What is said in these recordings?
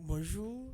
Bonjour.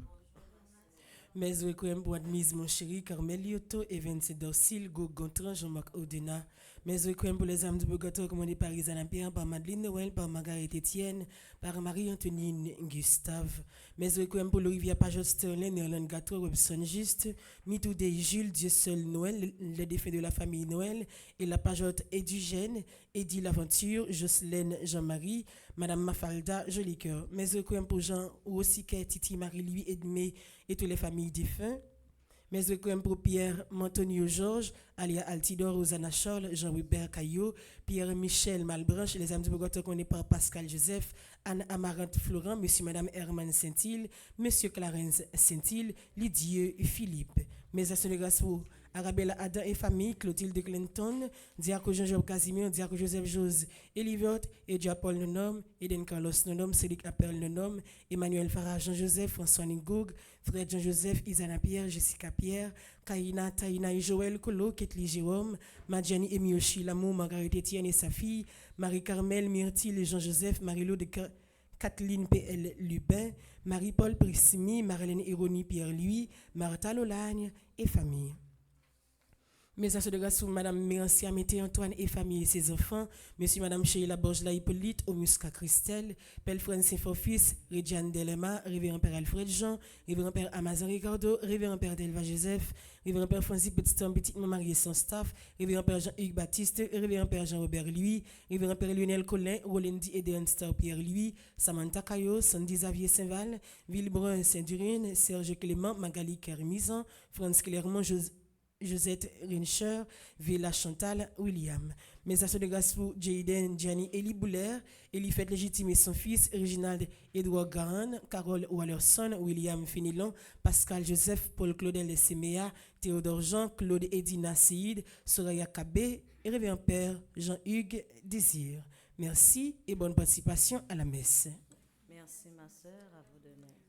Mes requiem pour admise mon chéri Carmel Lioto et Vincent Dorsil, Go Gontran, Jean-Marc Odena. Mes requiem pour les âmes du purgatoire commandées par Isana Pierre, par Madeleine Noël, par Margaret Etienne, par Marie-Antonine Gustave. Mes requiem pour l'Olivia Pajot Sterling, Erland Gato, Robson Juste, Mitoudé Jules, Dieu seul Noël, les défunts de la famille Noël, et la Pajot Edugène, Eddie L'Aventure, Jocelyne Jean-Marie, Madame Mafalda, Joli Cœur. Mes requiem pour Jean Ouossiquet, Titi Marie-Louis Edmé et toutes les familles défunts. Mes requiem pour Pierre Montonio Georges, Alia Altidor, Rosanna Charles, Jean-Hubert Caillot, Pierre-Michel Malbranche, les amis du Bogoto qu'on est par Pascal Joseph, Anne Amarante Florent, Monsieur Madame Herman Saint-Île, Monsieur Clarence Saint-Île, Lydieux Philippe. Mes actions de grâce pour Arabella Adam et famille, Clotilde Clinton, Diaco Jean-Job Casimir, Diaco Joseph Jose, Elivert, Edia Paul Nonom, Eden Carlos Nonom, Cédric Appel Nonom, Emmanuel Farah Jean-Joseph, François Ningoug, Fred Jean-Joseph, Isana Pierre, Jessica Pierre, Kaina, Taina et Joël Colo, Ketli Jérôme, Madjani Emioshi, Lamour, Margaret Etienne et sa fille, Marie-Carmel, Myrtille, Jean-Joseph, Marie-Lou de Kathleen P.L. Lubin, Marie-Paul Prissimi, Marilène Héroni Pierre-Louis, Martha Lolagne et famille. Mes associés de grâce pour Madame Mérancia Mété Antoine et famille et ses enfants, Monsieur et Madame Sheila Borgela Hippolyte, Omusca Christelle, Pelle Francine Fofis, Regiane Delema, Révérend Père Alfred Jean, Révérend Père Amazon Ricardo, Révérend Père Delva Joseph, Révérend Père Francis Petit-Tom Petitement marié sans staff, Révérend Père Jean-Hugues Baptiste, Révérend Père Jean-Robert Louis, Révérend Père Lionel Collin, Rolendi Eden Star Pierre Louis, Samantha Caillot, Sandy Xavier Saint-Val, Villebrun Saint-Durine, Serge Clément, Magali Kermizan, Franz Clermont, Josette Rincher, Villa Chantal, William. Mes associés de grâce pour Jaden, Gianni, Elie Bouler, Elie Fête Légitime et son fils, Reginald Edouard Gahan, Carole Wallerson, William Fénilon, Pascal Joseph, Paul Claudel Seméa, Théodore Jean, Claude Edina Seid, Soraya Kabé et Révérend Père Jean-Hugues Désir. Merci et bonne participation à la messe. Merci ma sœur, à vous de même.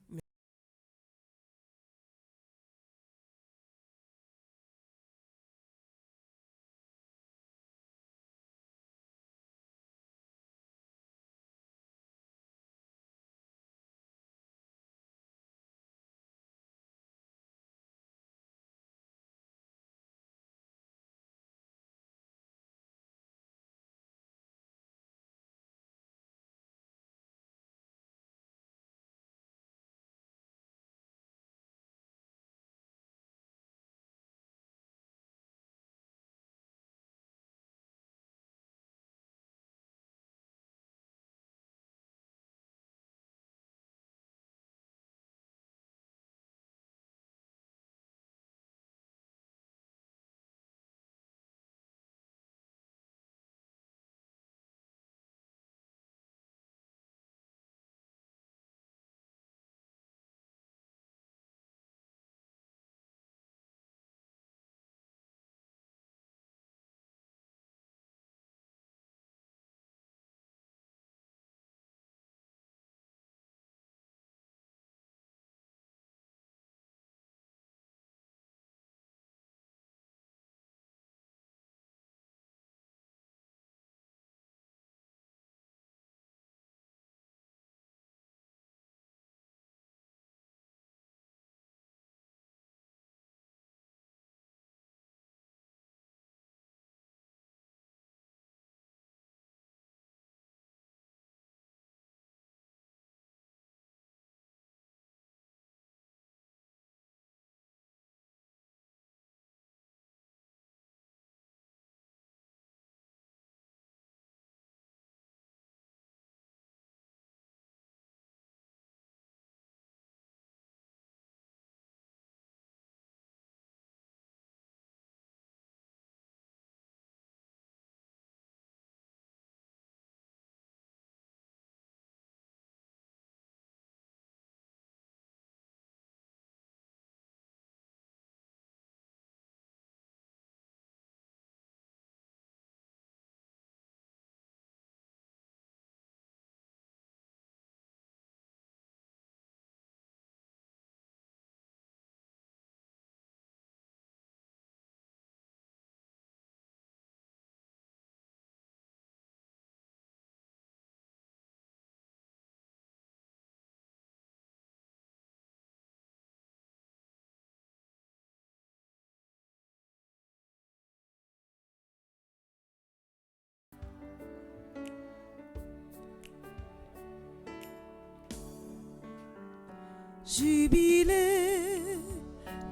Jubilez,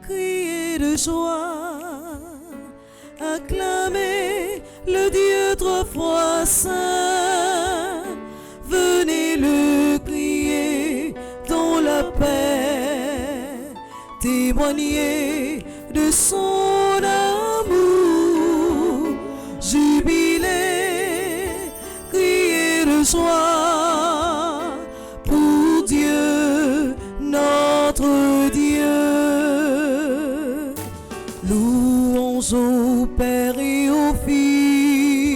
criez de joie, acclamez le Dieu trois fois saint. Venez le crier dans la paix, témoignez de son amour. Jubilez, criez de joie pour Dieu, notre Dieu. Louange au Père et au Fils,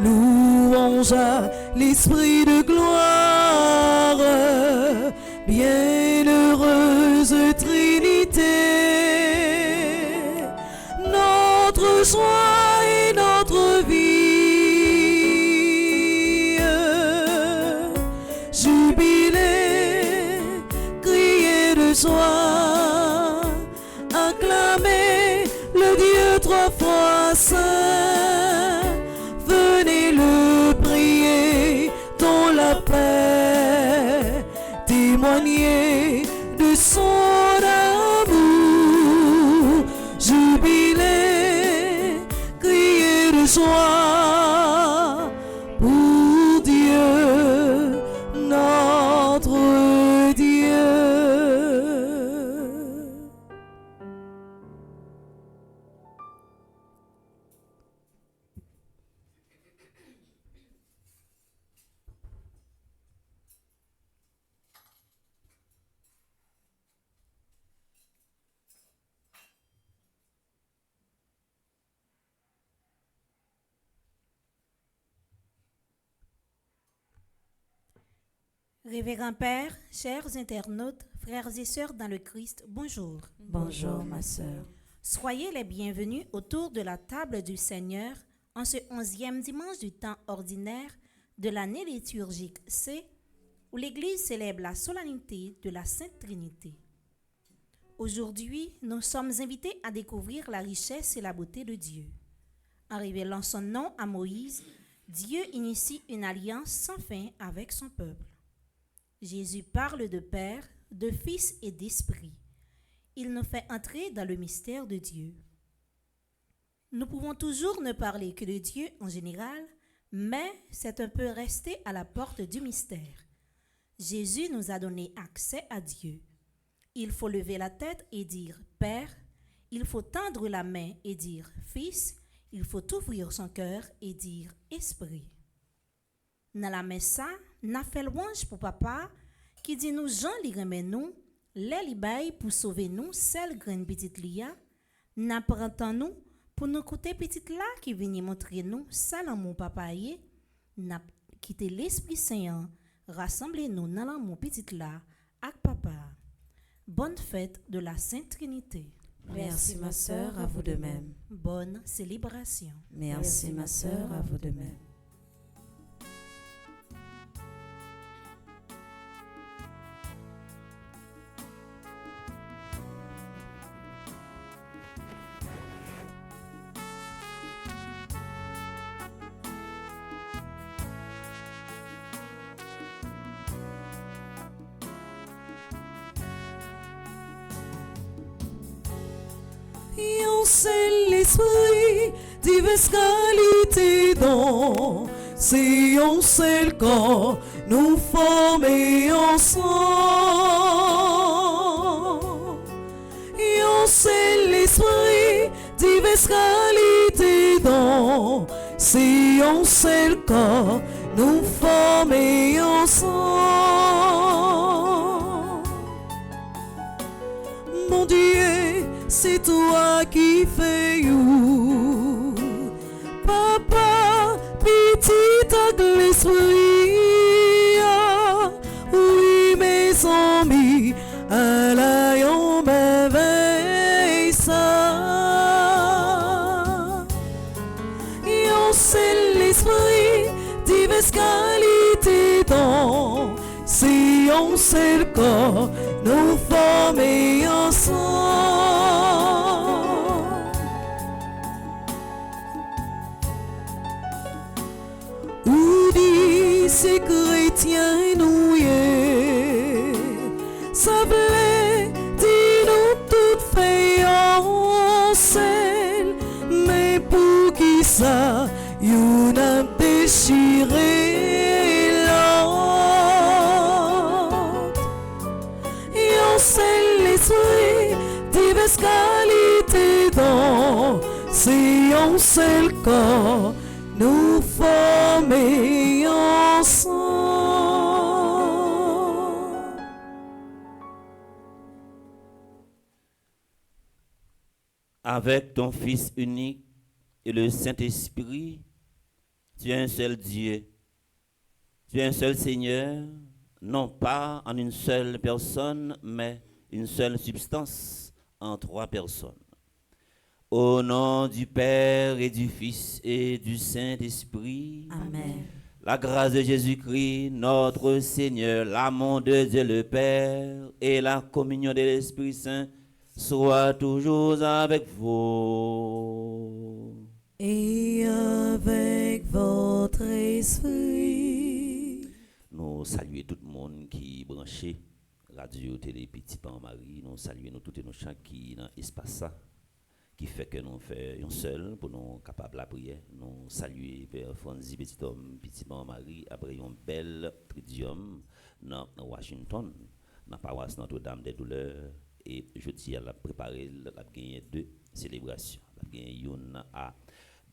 louange à l'Esprit de gloire, bienheureuse Trinité, notre joie et notre vie. Jubilez, criez de joie, acclamez le Dieu trois fois saint. Venez le prier dans la paix, témoignez de son amour. Jubilez, criez de joie pour Dieu, notre Dieu. Révérend Père, chers internautes, frères et sœurs dans le Christ, bonjour. Bonjour, ma sœur. Soyez les bienvenus autour de la table du Seigneur en ce 11e dimanche du temps ordinaire de l'année liturgique C, où l'Église célèbre la solennité de la Sainte Trinité. Aujourd'hui, nous sommes invités à découvrir la richesse et la beauté de Dieu. En révélant son nom à Moïse, Dieu initie une alliance sans fin avec son peuple. Jésus parle de Père, de Fils et d'Esprit. Il nous fait entrer dans le mystère de Dieu. Nous pouvons toujours ne parler que de Dieu en général, mais c'est un peu rester à la porte du mystère. Jésus nous a donné accès à Dieu. Il faut lever la tête et dire « Père », il faut tendre la main et dire « Fils », il faut ouvrir son cœur et dire « Esprit ». Dans la messe, n'a fait louange pour papa qui dit nous Jean li remet nous, les libay pour sauver nous, celle grande petite lia, n'a prentant nous pour nous coûter petite là qui vient montrer nous, ça l'amour papa yé, n'a quitté l'Esprit Saint, rassemblez nous dans l'amour petite là, avec papa. Bonne fête de la Sainte Trinité. Merci, ma sœur, à vous de même. Bonne célébration. Merci, ma sœur, à vous de même. C'est l'esprit, diverses qualités dont c'est un seul corps, nous former ensemble. Et on sait l'esprit, diverses qualités dont c'est un seul corps, nous former ensemble. Mon Dieu, c'est toi qui fais you. Papa, petit à l'esprit. Oui, mes amis, à la yon merveille ça. Yon c'est l'esprit, diverses qualités dans. Si on sait le corps, nous former ensemble. Ou dit c'est chrétien nous y est, déchiré l'autre. Yon seul l'esprit, diverses qualités dont c'est un seul corps, nous former ensemble. Avec ton Fils unique et le Saint-Esprit, tu es un seul Dieu, tu es un seul Seigneur, non pas en une seule personne, mais une seule substance en trois personnes. Au nom du Père et du Fils et du Saint-Esprit, Amen. la grâce de Jésus-Christ, notre Seigneur, l'amour de Dieu le Père et la communion de l'Esprit Saint soient toujours avec vous. Et avec votre esprit. Nous saluons tout le monde qui est branché, radio, télé, petit pan Marie. Nous saluons nous toutes et nos chants qui dans l'espace ça, qui fait que nous faisons seul pour nous capables la prière. Nous saluons Père Franzi, petit homme, petit pan Marie, après un bel tridium dans Washington, dans la paroisse Notre-Dame des Douleurs. Et jeudi, elle a préparé, elle a gagné 2 célébrations. Elle a gagné une à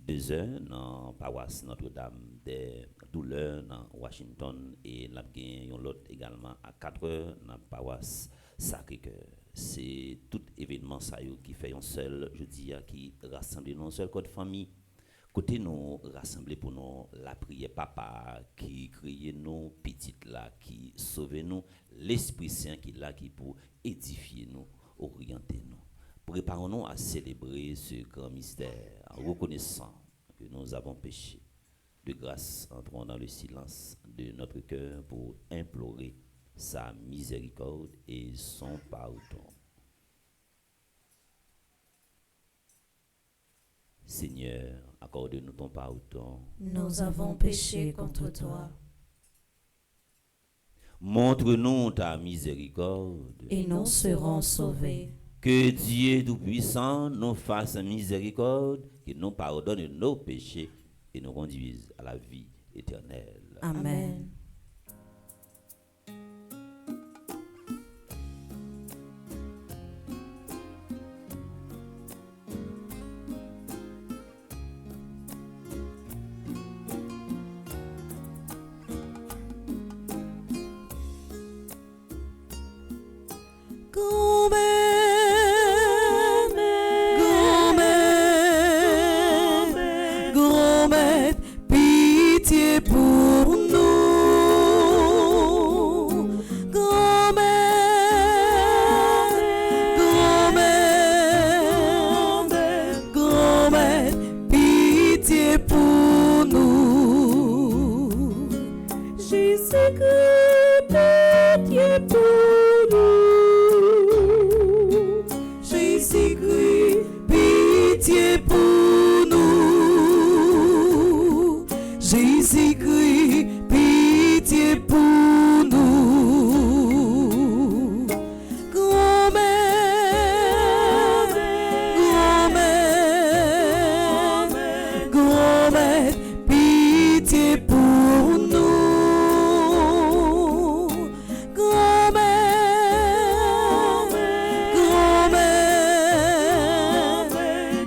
2h dans la paroisse Notre-Dame des Douleurs dans Washington. Et elle a gagné l'autre également à 4h dans la paroisse Sacré-Cœur. C'est tout événement ça qui fait un seul jeudi qui rassemble nos seul code famille. Côté nous rassembler pour nous la prière papa qui crie nous petites là qui sauve nous l'Esprit Saint qui là qui pour édifier nous orienter nous. Préparons-nous à célébrer ce grand mystère en reconnaissant que nous avons péché. De grâce, entrons dans le silence de notre cœur pour implorer sa miséricorde et son pardon. Seigneur, accorde-nous ton pardon. Nous avons péché contre toi. Montre-nous ta miséricorde. Et nous serons sauvés. Que Dieu Tout-Puissant nous fasse miséricorde, qu'il nous pardonne nos péchés et nous conduise à la vie éternelle. Amen. Grand-mère, pitié pour nous. Grand-mère, pitié pour nous. Jésus-Christ, pitié pour nous. Jésus-Christ, pitié pour nous. Jésus-Christ, pitié pour nous. Grand-mère, grand-mère, pitié pour nous.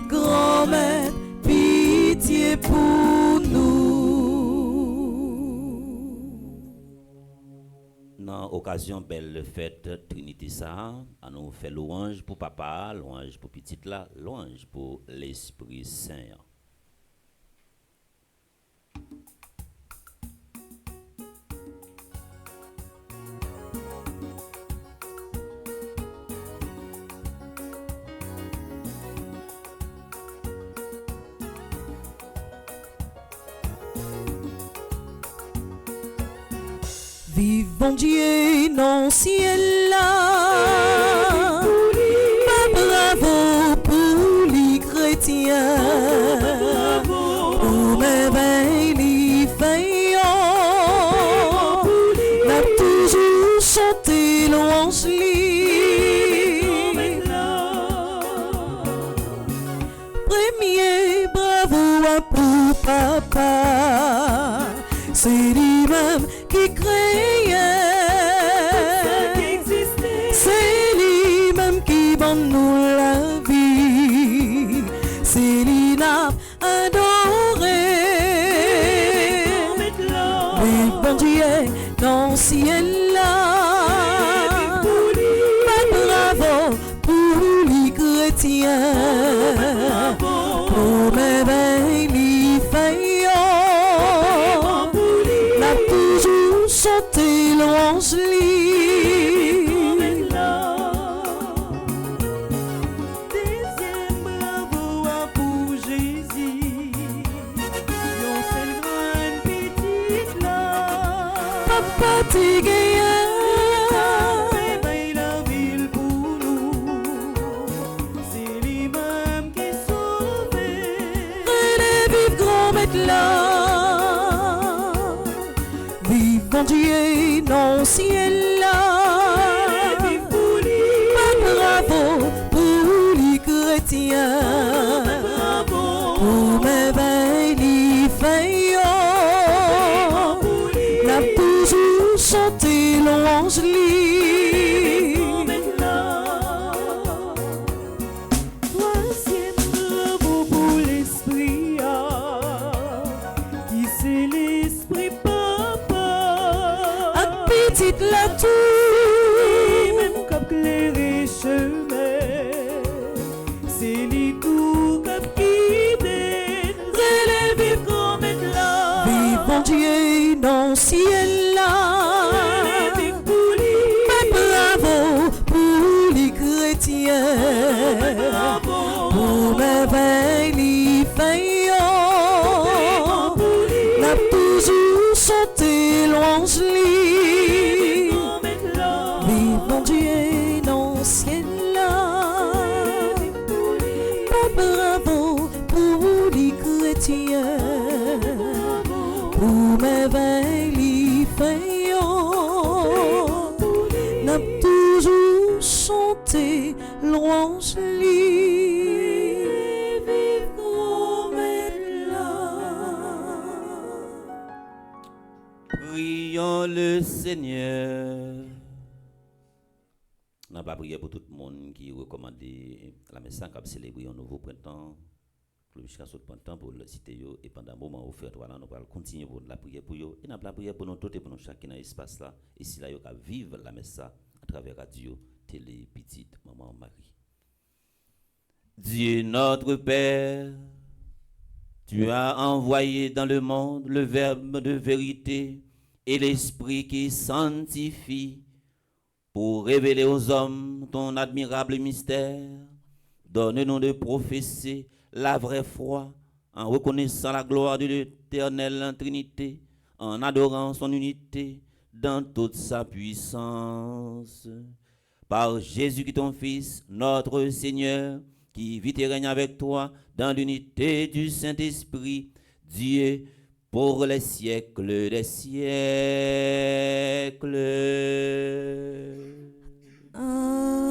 Grand-mère, pitié pour nous. Dans l'occasion belle fête Trinité ça, on nous fait louange pour papa, louange pour petite là, louange pour l'Esprit Saint. Vivons Dieu non ciel là, pas bravo pour les chrétiens, pour merveille les faillants, n'a toujours chanté louange premier bravo à pour papa. c'est lui-même qui créait. C'est lui-même qui donne nous la vie. C'est lui n'a adoré. Oui, bon Dieu, dans le ciel là. Bravo pour les chrétiens. Pour merveille, les faillots. N'a toujours chanté louange lui. Fatigué, la ville pour nous, c'est lui-même qui sauve. vive grand maître là, vive bon Dieu dans le ciel là, bravo pour les chrétiens, pour merveille les faillots, n'a toujours chanté louange lui. Troisième bravo pour l'esprit, qui c'est l'esprit papa. Un petit la tour, Même comme clairer chemin, c'est lui tout comme guidé. relève Vive comme là, vive bon Dieu dans le ciel là. vive pour lui. Bravo pour les chrétiens, pour merveille les faillots, n'a toujours chanté louange lui. Vive mon Dieu dans le ciel là. Bravo pour les chrétiens, pour merveille les faillots, n'a toujours chanté louange lui. Vive grand maître là. Prions le Seigneur. On n'a pas prié pour tout le monde qui recommande la messe qui a célébré un nouveau printemps. Pour le jusqu'à ce printemps, pour le citer et pendant un moment offert, voilà, nous allons continuer pour la prière pour eux. Et nous allons prier pour nous tous et pour nous chacun dans l'espace là. Et si là, nous allons vivre la messe à travers radio, télé, petite, maman, Marie. Dieu notre Père, tu as envoyé dans le monde le Verbe de vérité et l'Esprit qui sanctifie pour révéler aux hommes ton admirable mystère. Donne-nous de professer la vraie foi en reconnaissant la gloire de l'Éternel en Trinité, en adorant son unité dans toute sa puissance. Par Jésus qui ton Fils, notre Seigneur, qui vit et règne avec toi dans l'unité du Saint-Esprit, Dieu, pour les siècles des siècles. Amen.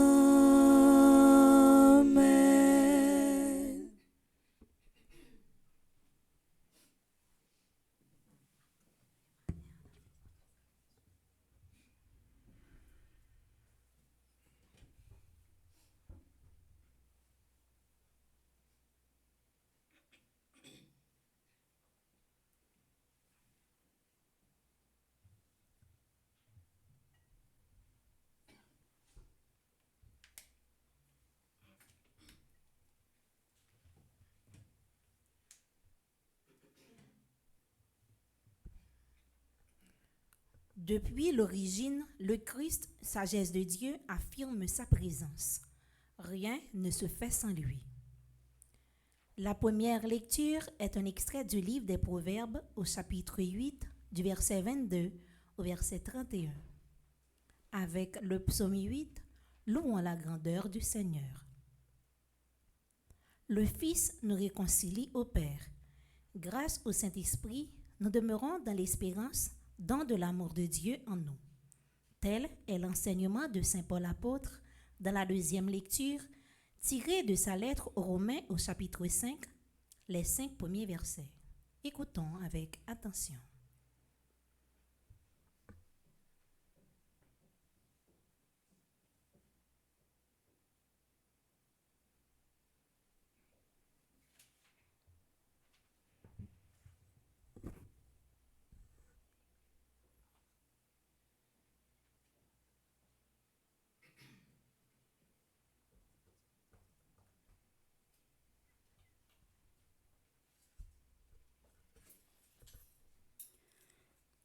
Depuis l'origine, le Christ, sagesse de Dieu, affirme sa présence. Rien ne se fait sans lui. La première lecture est un extrait du livre des Proverbes au chapitre 8, du verset 22 au verset 31. Avec le psaume 8, louons la grandeur du Seigneur. Le Fils nous réconcilie au Père. Grâce au Saint-Esprit, nous demeurons dans l'espérance, dans de l'amour de Dieu en nous. Tel est l'enseignement de Saint Paul apôtre dans la deuxième lecture, tirée de sa lettre aux Romains au chapitre 5, les 5 premiers versets. Écoutons avec attention.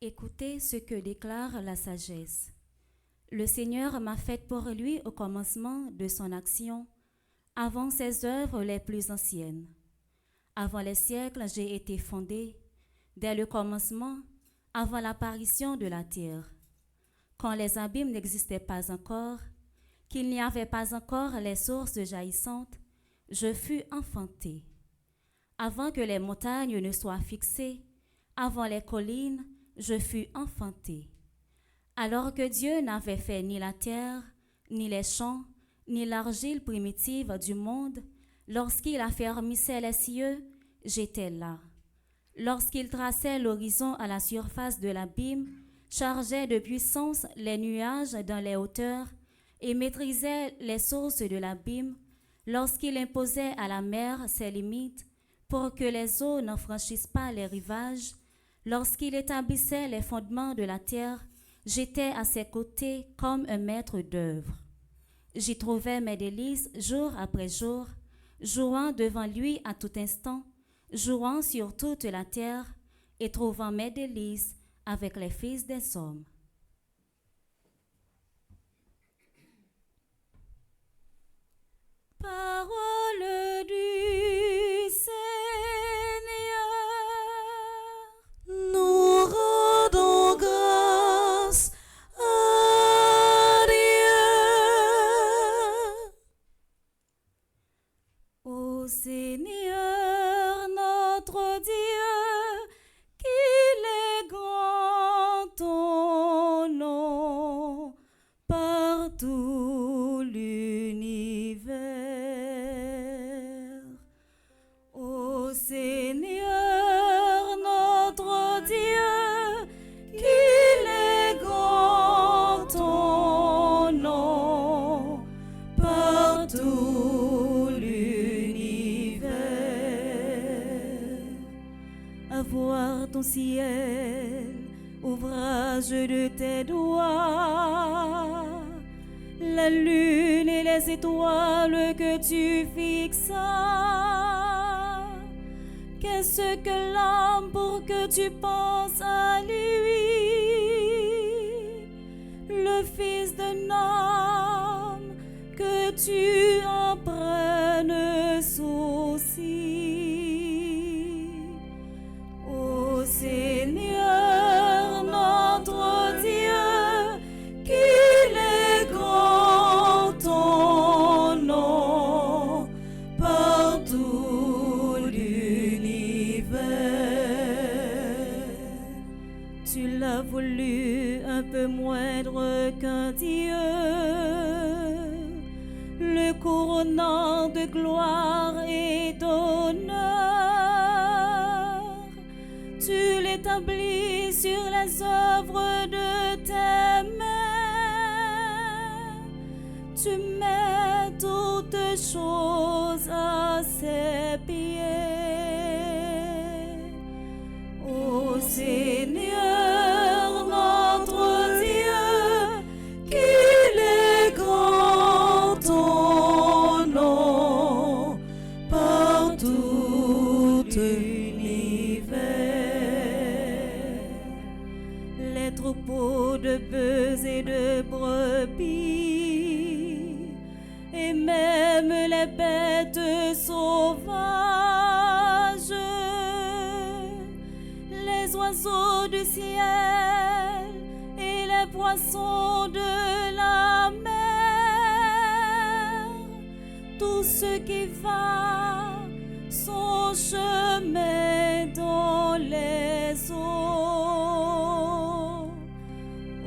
Écoutez ce que déclare la sagesse. Le Seigneur m'a faite pour lui au commencement de son action, avant ses œuvres les plus anciennes. Avant les siècles, j'ai été fondé, dès le commencement, avant l'apparition de la terre. Quand les abîmes n'existaient pas encore, qu'il n'y avait pas encore les sources jaillissantes, je fus enfanté. Avant que les montagnes ne soient fixées, avant les collines, je fus enfanté. Alors que Dieu n'avait fait ni la terre, ni les champs, ni l'argile primitive du monde, lorsqu'il affermissait les cieux, j'étais là. Lorsqu'il traçait l'horizon à la surface de l'abîme, chargeait de puissance les nuages dans les hauteurs et maîtrisait les sources de l'abîme, lorsqu'il imposait à la mer ses limites pour que les eaux n'en franchissent pas les rivages, lorsqu'il établissait les fondements de la terre, j'étais à ses côtés comme un maître d'œuvre. J'y trouvais mes délices jour après jour, jouant devant lui à tout instant, jouant sur toute la terre et trouvant mes délices avec les fils des hommes. Parole du Seigneur. Nous rendons grâce à Dieu. Ô Seigneur notre Dieu, qu'il est grand ton nom par tout l'univers. Ô Seigneur notre Dieu, qu'il est grand ton nom par tout l'univers. À voir ton ciel, ouvrage de tes doigts, la lune et les étoiles que tu fixas. Qu'est-ce que l'homme pour que tu penses à lui, le fils d'un homme que tu en prennes souci. Ô Seigneur notre Dieu, qu'il est grand ton nom par tout l'univers. Tu l'as voulu un peu moindre qu'un Dieu, le couronnant de gloire et d'honneur. Tu l'établis sur les œuvres de tes mains. Tu mets toutes choses à ses pieds. Ô Seigneur notre Dieu, qu'il est grand ton nom par tout l'univers. Les troupeaux de bœufs et de brebis, et même les bêtes sauvages, les oiseaux du ciel et les poissons de la mer, tout ce qui va son chemin dans les eaux.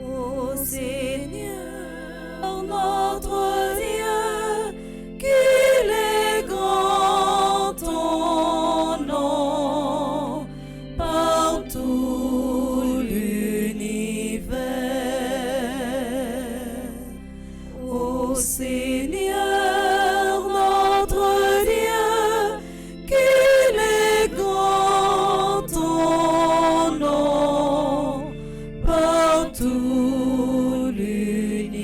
Ô Seigneur notre Dieu, qu'il est grand ton nom par tout l'univers. Ô Seigneur notre Dieu, qu'il est grand ton nom par tout l'univers.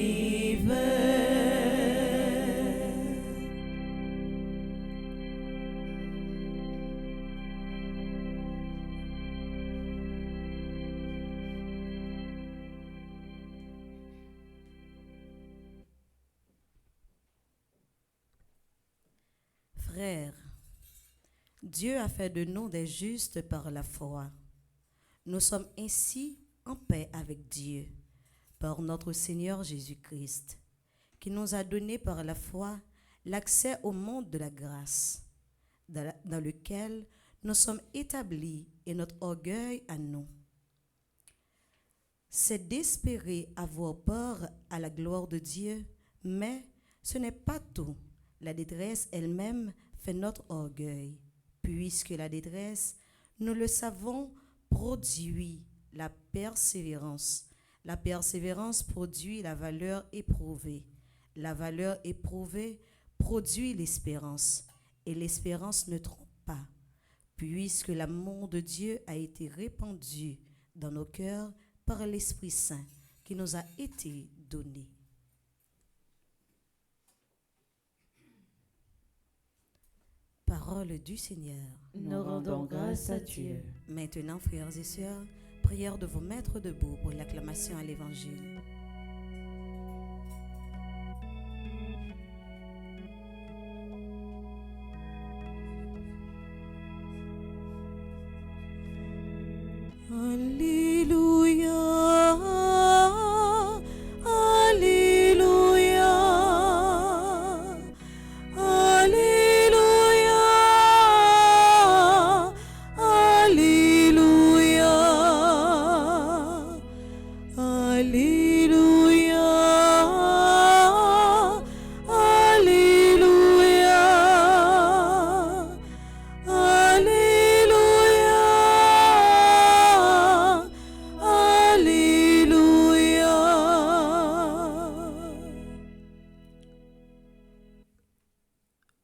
Frères, Dieu a fait de nous des justes par la foi. Nous sommes ainsi en paix avec Dieu par notre Seigneur Jésus-Christ, qui nous a donné par la foi l'accès au monde de la grâce, dans lequel nous sommes établis et notre orgueil à nous. C'est d'espérer avoir part à la gloire de Dieu, mais ce n'est pas tout. La détresse elle-même fait notre orgueil, puisque la détresse, nous le savons, produit la persévérance. La persévérance produit la valeur éprouvée. La valeur éprouvée produit l'espérance. Et l'espérance ne trompe pas, puisque l'amour de Dieu a été répandu dans nos cœurs par l'Esprit Saint qui nous a été donné. Parole du Seigneur. Nous rendons grâce à Dieu. Maintenant, frères et sœurs, prière de vous mettre debout pour l'acclamation à l'Évangile. Alléluia, Alléluia, Alléluia, Alléluia, Alléluia,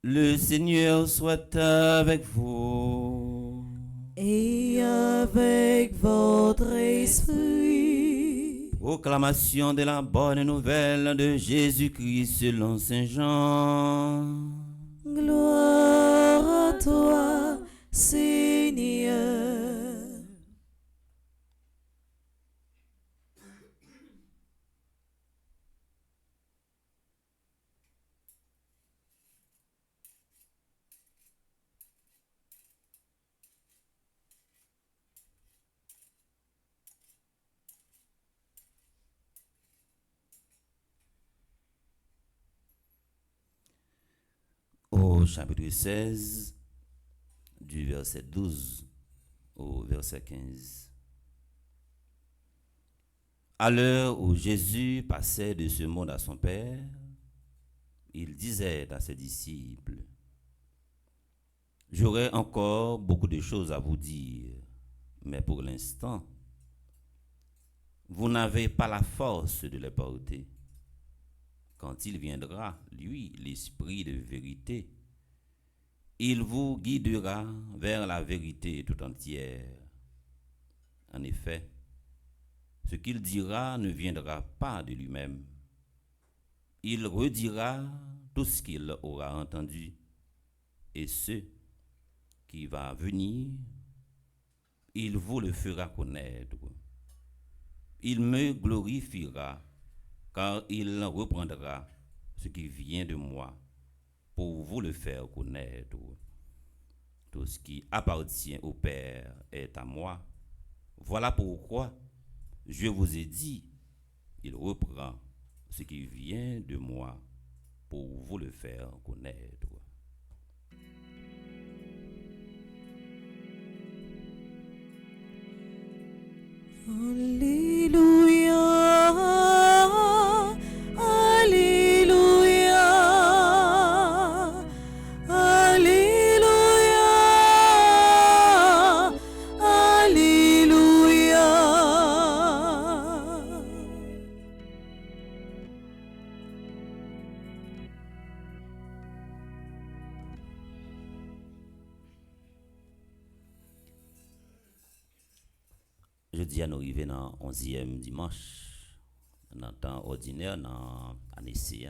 Le Seigneur soit avec vous. et avec votre esprit. Proclamation de la bonne nouvelle de Jésus-Christ selon Saint Jean. Gloire à toi, Seigneur. Au chapitre 16, du verset 12 au verset 15. À l'heure où Jésus passait de ce monde à son Père, il disait à ses disciples: J'aurai encore beaucoup de choses à vous dire, mais pour l'instant, vous n'avez pas la force de les porter. Quand il viendra, lui, l'Esprit de vérité, il vous guidera vers la vérité tout entière. En effet, ce qu'il dira ne viendra pas de lui-même. Il redira tout ce qu'il aura entendu, et ce qui va venir, il vous le fera connaître. Il me glorifiera, car il reprendra ce qui vient de moi pour vous le faire connaître. Tout ce qui appartient au Père est à moi. Voilà pourquoi je vous ai dit, il reprend ce qui vient de moi pour vous le faire connaître. Alléluia, Alléluia, Alléluia, Alléluia. Jeudi, nous arrivons dans le 11e dimanche, dans le temps ordinaire, dans l'année C.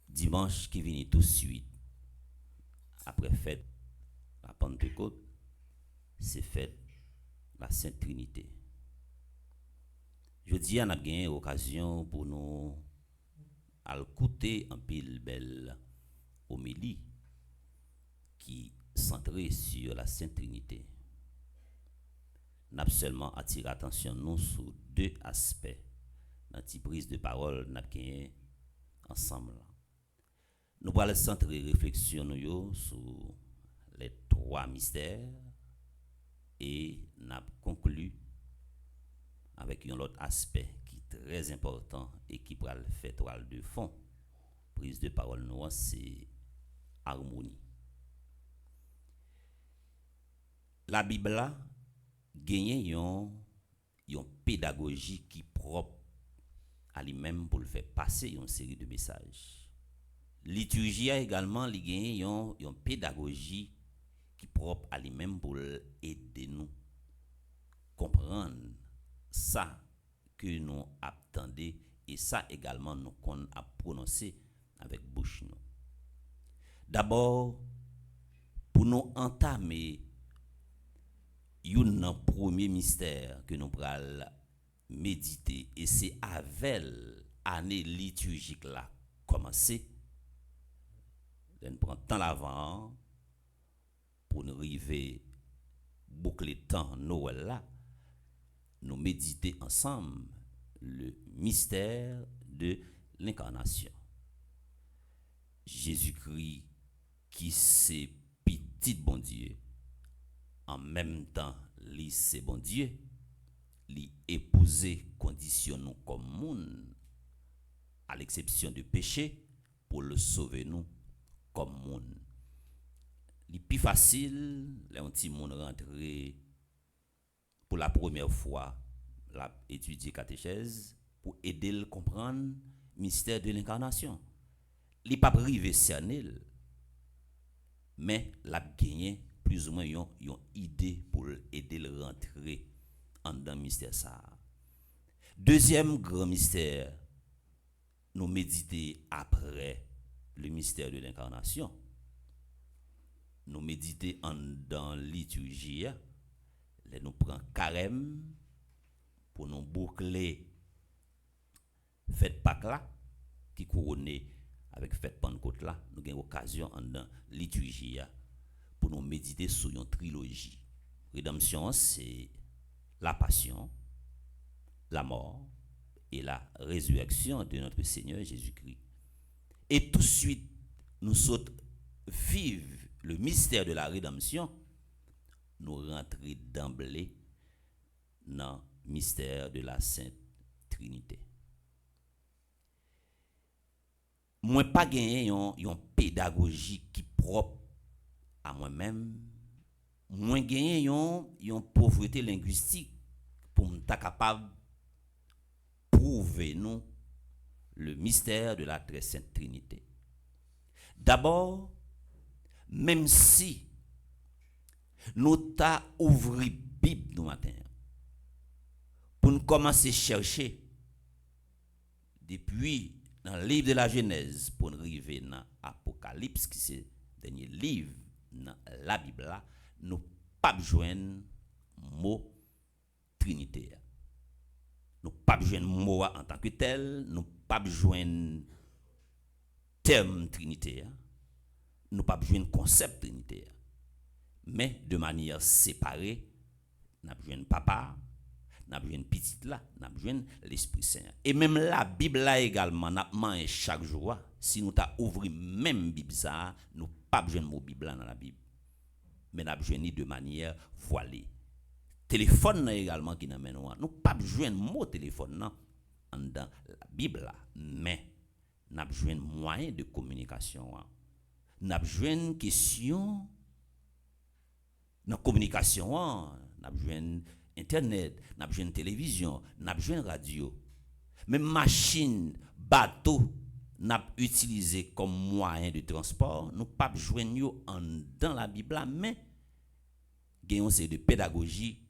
Dimanche qui vient tout de suite, après fête, la Pentecôte, c'est fête la Sainte Trinité. Jeudi, on a gagné l'occasion pour nous écouter un pile belle homélie qui centrée sur la Sainte Trinité. N'a seulement attiré attention nous sur deux aspects dans cette prise de parole n'a gagné ensemble. Nous allons centrer réflexion nous sur les trois mystères et n'a conclu avec un autre aspect qui est très important et qui pourra le faire toile de fond. Prise de parole nous c'est harmonie. La Bible là gagne une pédagogie qui propre à lui-même pour le faire passer une série de messages. Liturgie également il gagne une pédagogie qui propre à lui-même pour aider nous comprendre ça que nous attendons et ça également nous qu'on a prononcé avec bouche nous. D'abord pour nous entamer un premier mystère que nous pral méditer et c'est avec l'année liturgique là commencer on prend temps l'avant pour nous arriver boucler temps Noël là nous méditer ensemble le mystère de l'incarnation. Jésus-Christ qui c'est petit bon Dieu en même temps lui c'est bon Dieu lui épouser condition nous comme monde à l'exception du péché pour le sauver nous comme monde. Le plus facile les petit monde rentrer pour la première fois la étudier catéchèse pour aider le comprendre mystère de l'incarnation. Il pas privé cerner mais l'a gagné plus ou moins une idée pour aider le rentrer en dans mystère ça. Deuxième grand mystère nous méditer après le mystère de l'incarnation. Nous méditer en dans liturgie, nous prend carême pour nous boucler fête Pâques là qui couronné avec fête Pentecôte là, nous avons occasion en dans liturgie pour nous méditer sur une trilogie. Rédemption c'est la passion, la mort et la résurrection de notre Seigneur Jésus-Christ. Et tout de suite nous sautons vivre le mystère de la rédemption, nous rentrer d'emblée dans le mystère de la Sainte Trinité. Moi pas gagner une pédagogie qui propre à moi-même, moi gagner une pauvreté linguistique pour m'être capable prouver nous le mystère de la très sainte Trinité. D'abord, même si nous t'a ouvert Bible nous matin pour nous commencer à chercher depuis dans le livre de la Genèse pour nous arriver dans Apocalypse qui c'est le dernier livre dans la Bible là, nous pas joindre mot Trinité. Nous pas joindre mot en tant que tel, nous pas joindre terme Trinité. Nous pas joindre concept Trinité. Mais de manière séparée, nous joindre papa, nous joindre petit là, nous joindre l'Esprit Saint. Et même la Bible là également, nous chaque jour, si nous t'a ouvert même Bible ça, nous pas joindre mot Bible là dans la Bible. Mais nous joindre de manière voilée. Téléphone également qui nous mène nous pas joindre mot téléphone dans la Bible là, mais nous joindre moyen de communication. Nous joindre question dans communication, nous joindre internet, nous joindre télévision, nous joindre radio. Même machine, bateau, nous utilisé comme moyen de transport, nous pas joindre dans la Bible là, mais gagnons c'est de pédagogie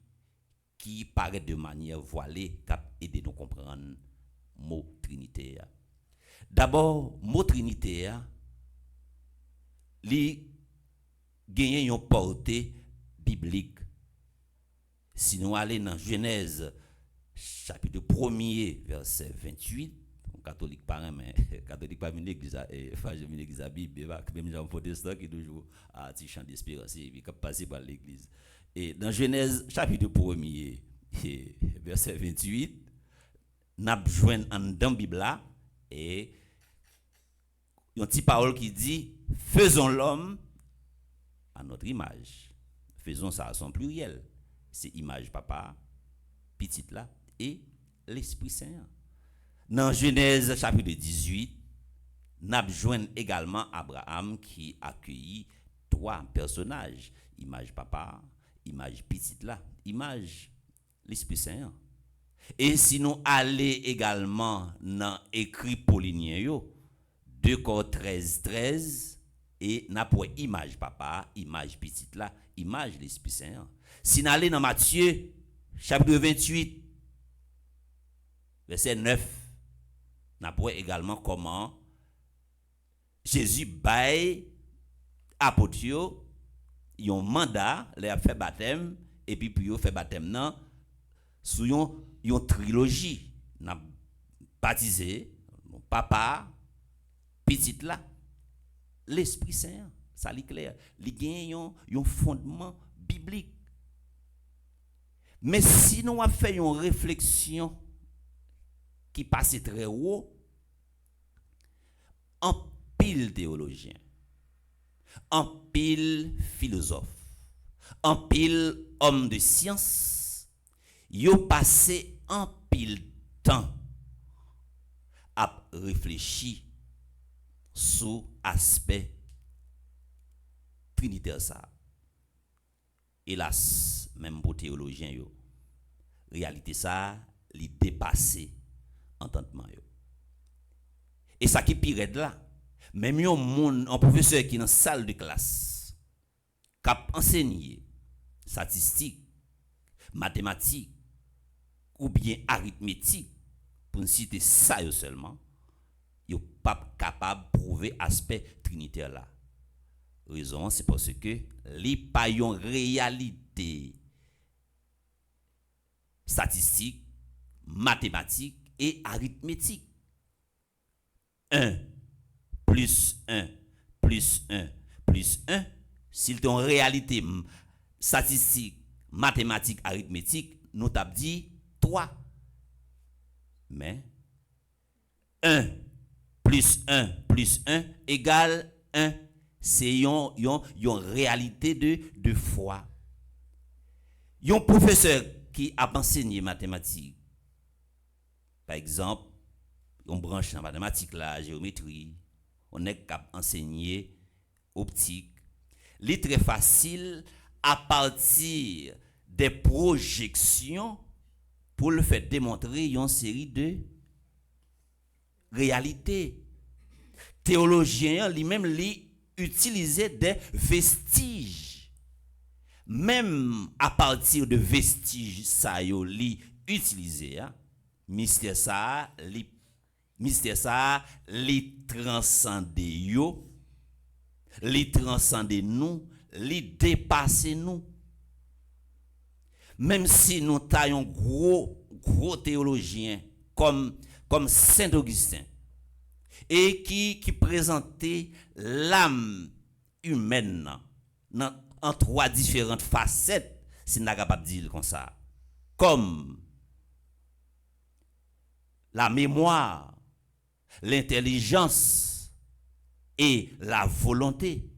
qui paraît de manière voilée cap aider nous comprendre mot Trinité. D'abord, mot Trinité li gagne une portée biblique. Si nous allons dans Genèse chapitre 1er verset 28, catholique pas mais catholique pas une église et enfin une église à Bible même gens protestants qui toujours à petit chant d'espérance et puis passer par l'église. Et dans Genèse chapitre 1er verset 28 n'a joint dans Bible là et une petite parole qui dit faisons l'homme à notre image. Faisons ça à son pluriel. C'est image papa, petite là et l'Esprit Saint. Dans Genèse chapitre 18, n'a joint également Abraham qui accueillit 3 personnages, image papa, image petite là, image l'Esprit Saint. Et si nous allons également dans écrit paulinien yo 2 Corinthiens 13 et n'a pour image papa, image petite là, image l'Esprit Saint. Si nous allons dans Matthieu chapitre 28 verset 9, n'a pour également comment Jésus baille apôtre yon mandat les fait baptême et puis yo fait baptême nan sous yon trilogie n'a baptisé papa petite là l'Esprit Saint ça li clair li gen yon fondement biblique. Mais si nous a fait une réflexion qui passe très haut, en pile théologien, en pile philosophe, en pile homme de science, yo passé en pile temps à réfléchir sur aspect trinitaire ça. Hélas, même pour théologien yo, réalité ça, li dépassé entendement yo. Et ça qui pire là, même un professeur qui dans salle de classe cap enseigner statistique, mathématiques ou bien arithmétique pour ne citer ça yo seulement, yo pas capable prouver aspect trinitaire là. Raison c'est parce que li pa yon réalité statistique, mathématique et arithmétique. 1 plus 1 plus 1 plus 1, s'il est en réalité statistique, mathématique, arithmétique, nous t'avons dit 3. Mais 1 plus 1 plus 1 égale 1. C'est une réalité de foi. Un professeur qui a enseigné mathématiques, par exemple, on branche dans mathématiques, la géométrie, on est capable d'enseigner optique. C'est très facile à partir des projections pour le faire démontrer une série de réalités. Théologiens, lui-même, utiliser des vestiges. Même à partir de vestiges, ça yo li utiliser, mystère ça, li transcende yo, li transcende nous, li dépasse nous. Même si nous taillons gros théologien comme Saint Augustin, et qui présentait l'âme humaine en 3 différentes facettes, si nous sommes capables de dire comme ça, comme la mémoire, l'intelligence et la volonté.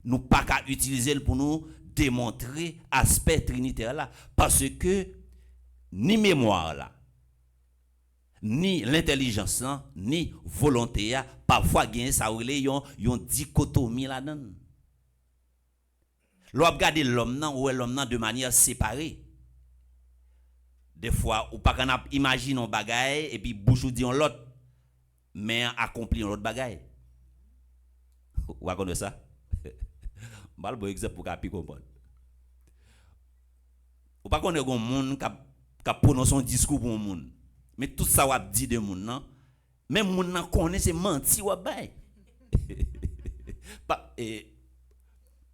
Nous pas qu'à utiliser pour nous démontrer aspect trinitaire là, parce que ni mémoire là, ni l'intelligence ni volonté parfois gagne ça yon dichotomie là-dedans. L'on regarde l'homme de manière séparée. Des fois ou pas qu'on imagine un bagaille et puis bouche ou dit on l'autre mais accompli l'autre bagaille. Ou pas connaître ça? Mal bon exemple pour capter comprendre. Ou pas connaître un monde qui prononce un discours pour un monde. Mais tout ça va dit de moun nan, même moun nan connaît c'est menti ou bay.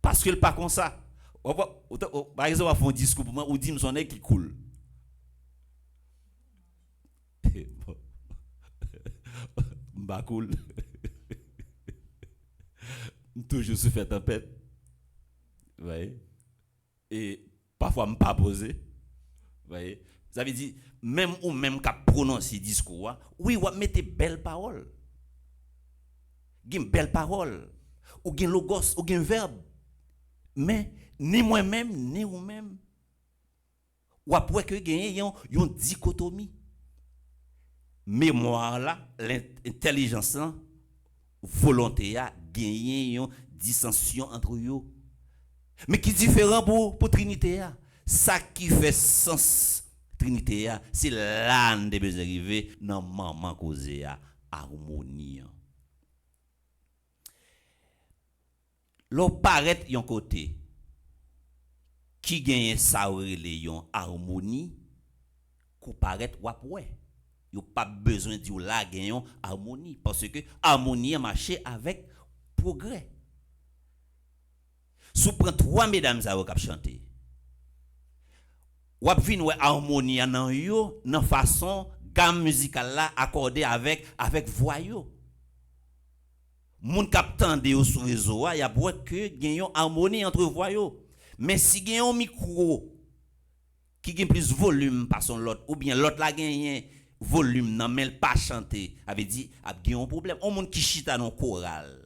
Parce que pas comme ça. Par exemple, on fait un discours pour moi ou dit son nez qui coule. m'ba cool. Toujours sous fait tempête. Ouais. Et parfois m'pas posé. Ouais. Ça veut dire même ou même qu'à prononcer discours, oui, ou mettez belle parole. Gen belle parole ou gen logos ou gen verbe. Mais ni moi-même ni ou même ou après que gen yon dichotomie. Mémoire là, l'intelligence là, volonté a gagné yon dissension entre eux. Mais qui différent pour Trinité a. Ça qui fait sens Trinité a, c'est là de besoin arriver dans maman causé a harmonie. L'on paraît yon côté qui gagne ça relé yon harmonie ko paraît wap ouais. Yo pas besoin de la gagne harmonie parce que harmonie a marché avec progrès. Sou prend trois mesdames ça ou k'ap chanter. Ou vinn ouais harmonie nan yo nan façon gamme musicale là accordé avec voix yo. Moun k'ap tande yo sur réseau y a boit que gen yon harmonie entre voix yo. Mais si gen yon micro qui gen plus volume par son l'autre ou bien l'autre la gen volume nan mais pas chanter avait dit a gen un problème. On moun qui chita dans chorale.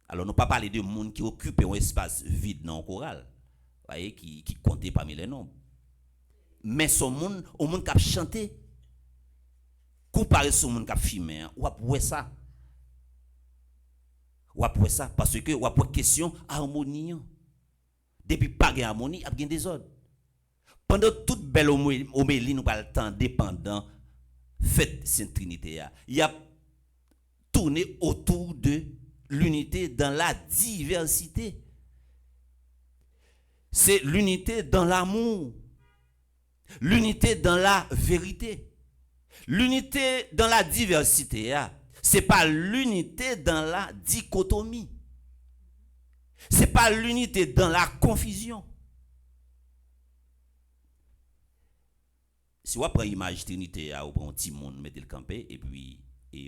Alors nous pas parler de monde qui occupe un espace vide dans chorale. Voyez qui comptait parmi les noms. Mais son monde au monde qui a chanté comparé son monde qui a filmé ou après ça. Ou après ça parce que ou après question harmonie. Depuis pas gain harmonie, a gain désordre. Pendant toute belle homélie nous pas le temps dépendant fête Sainte Trinité il a tourné autour de l'unité dans la diversité. C'est l'unité dans l'amour. L'unité dans la vérité. L'unité dans la diversité, c'est pas l'unité dans la dichotomie. C'est pas l'unité dans la confusion. Si on prend l'image Trinité, on prend un petit monde, mettez le campé, et puis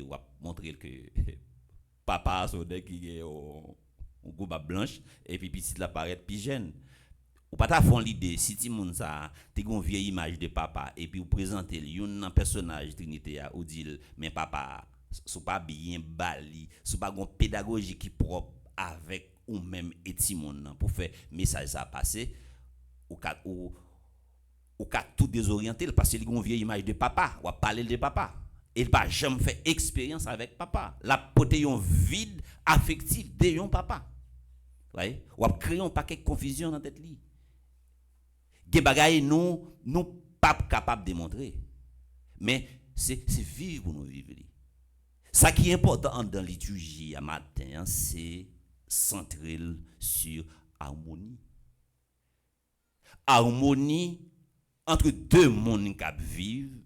on va montrer que papa son qui est au goba blanche, et puis petit la paraît plus jeune. Ou pas ta fond l'idée, si ti moun ça, t'es une vieille image de papa, et puis vous présentez un personnage Trinité, ou dit, mais papa, sou pas bien bali, sou pas gon pédagogie qui propre avec ou même et ti moun pour faire message ça passer, ou tout désorienté parce qu'il y a une vieille image de papa, ou parler de papa. Il pas jamais fait expérience avec papa. La poté un vide affectif de yon papa. Voyez? Ou créer un paquet de confusion dans tête li. Des bagaille nous pas capable de montrer. Mais c'est vivre pour nous vivre. Ça qui est important dans la liturgie à matin, c'est centrer sur harmonie. Harmonie entre deux mondes qui vivent,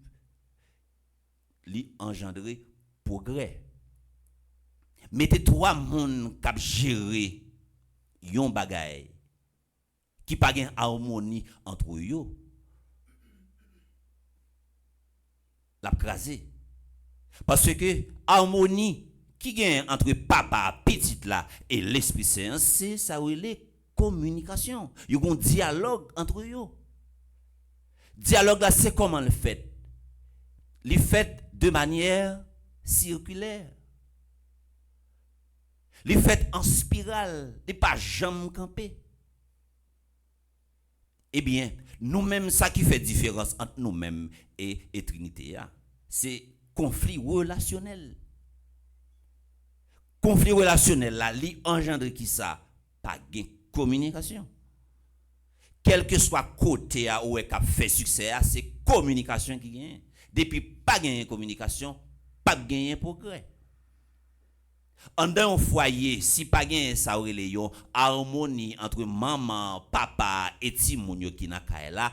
li engendrer progrès. Mettez trois mondes qui gérer yon bagay qui pas gen harmonie entre yo. La craser. Parce que harmonie qui gagne entre papa petite là et l'Esprit Saint, c'est ça où les communication. Yo gon dialogue entre yo. Dialogue là c'est comment le fait? Le fait de manière circulaire. Le fait en spirale, il pas jamais campé. Eh bien, nous-mêmes, ça qui fait différence entre nous-mêmes et Trinité, c'est conflit relationnel. Conflit relationnel là, li engendre qui ça? Pas de communication. Quel que soit côté où est qu'a fait succès, c'est communication qui gagne. Depuis pas gagner communication, pas gagner progrès. En dans un foyer, si pas gagner ça aurait yon harmonie entre maman, papa et ti moun yo ki na kay la,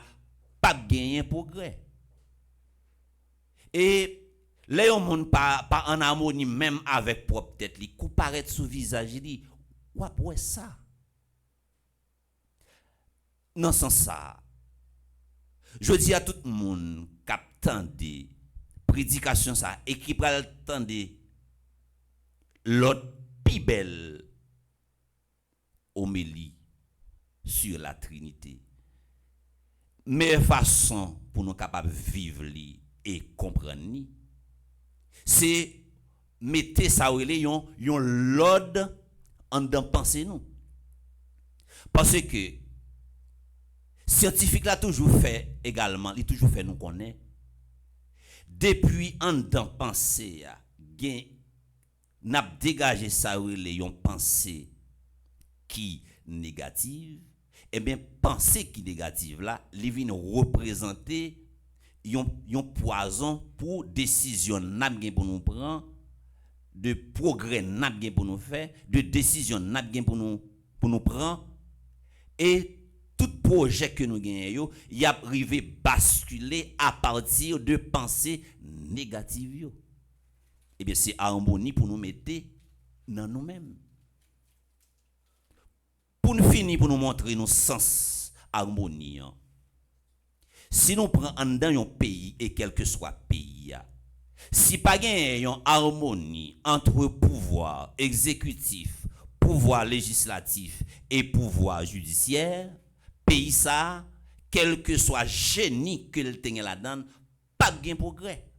pas gagner progrès. Et les moun pas en harmonie même avec propre tête li, kou paraît sous visage li, ou après ça. Non sans ça. Je dis à tout le monde qui attendait prédication ça et qui pral attendre l'autre plus belle homélie sur la Trinité. Meilleure façon pour nous capables de vivre et comprendre, c'est mettre ça ou yon l'ordre en dedans penser nous. Parce que scientifique l'a toujours fait également, il toujours fait nous connaître. Depuis en dedans penser gain n'a dégagé ça ou yon pensée qui négative. Eh bien, pensée qui négative là, li vient représenter yon poison pour décision n'a gen pour nous prendre, de progrès n'a gen pour nous faire, de décision n'a gen pour nous prendre, et tout projet que nous gagnons, y a arrivé basculer à partir de pensées négatives. Eh bien, c'est harmonie pour nous mettre dans nous-mêmes. Pour nous finir, pour nous montrer nos sens harmonie. Si nous prenons en dedans un pays, et quel que soit le pays, si pas une harmonie entre pouvoir exécutif, pouvoir législatif et pouvoir judiciaire, pays ça, quel que soit génie que le tenait là-dedans, pas de progrès.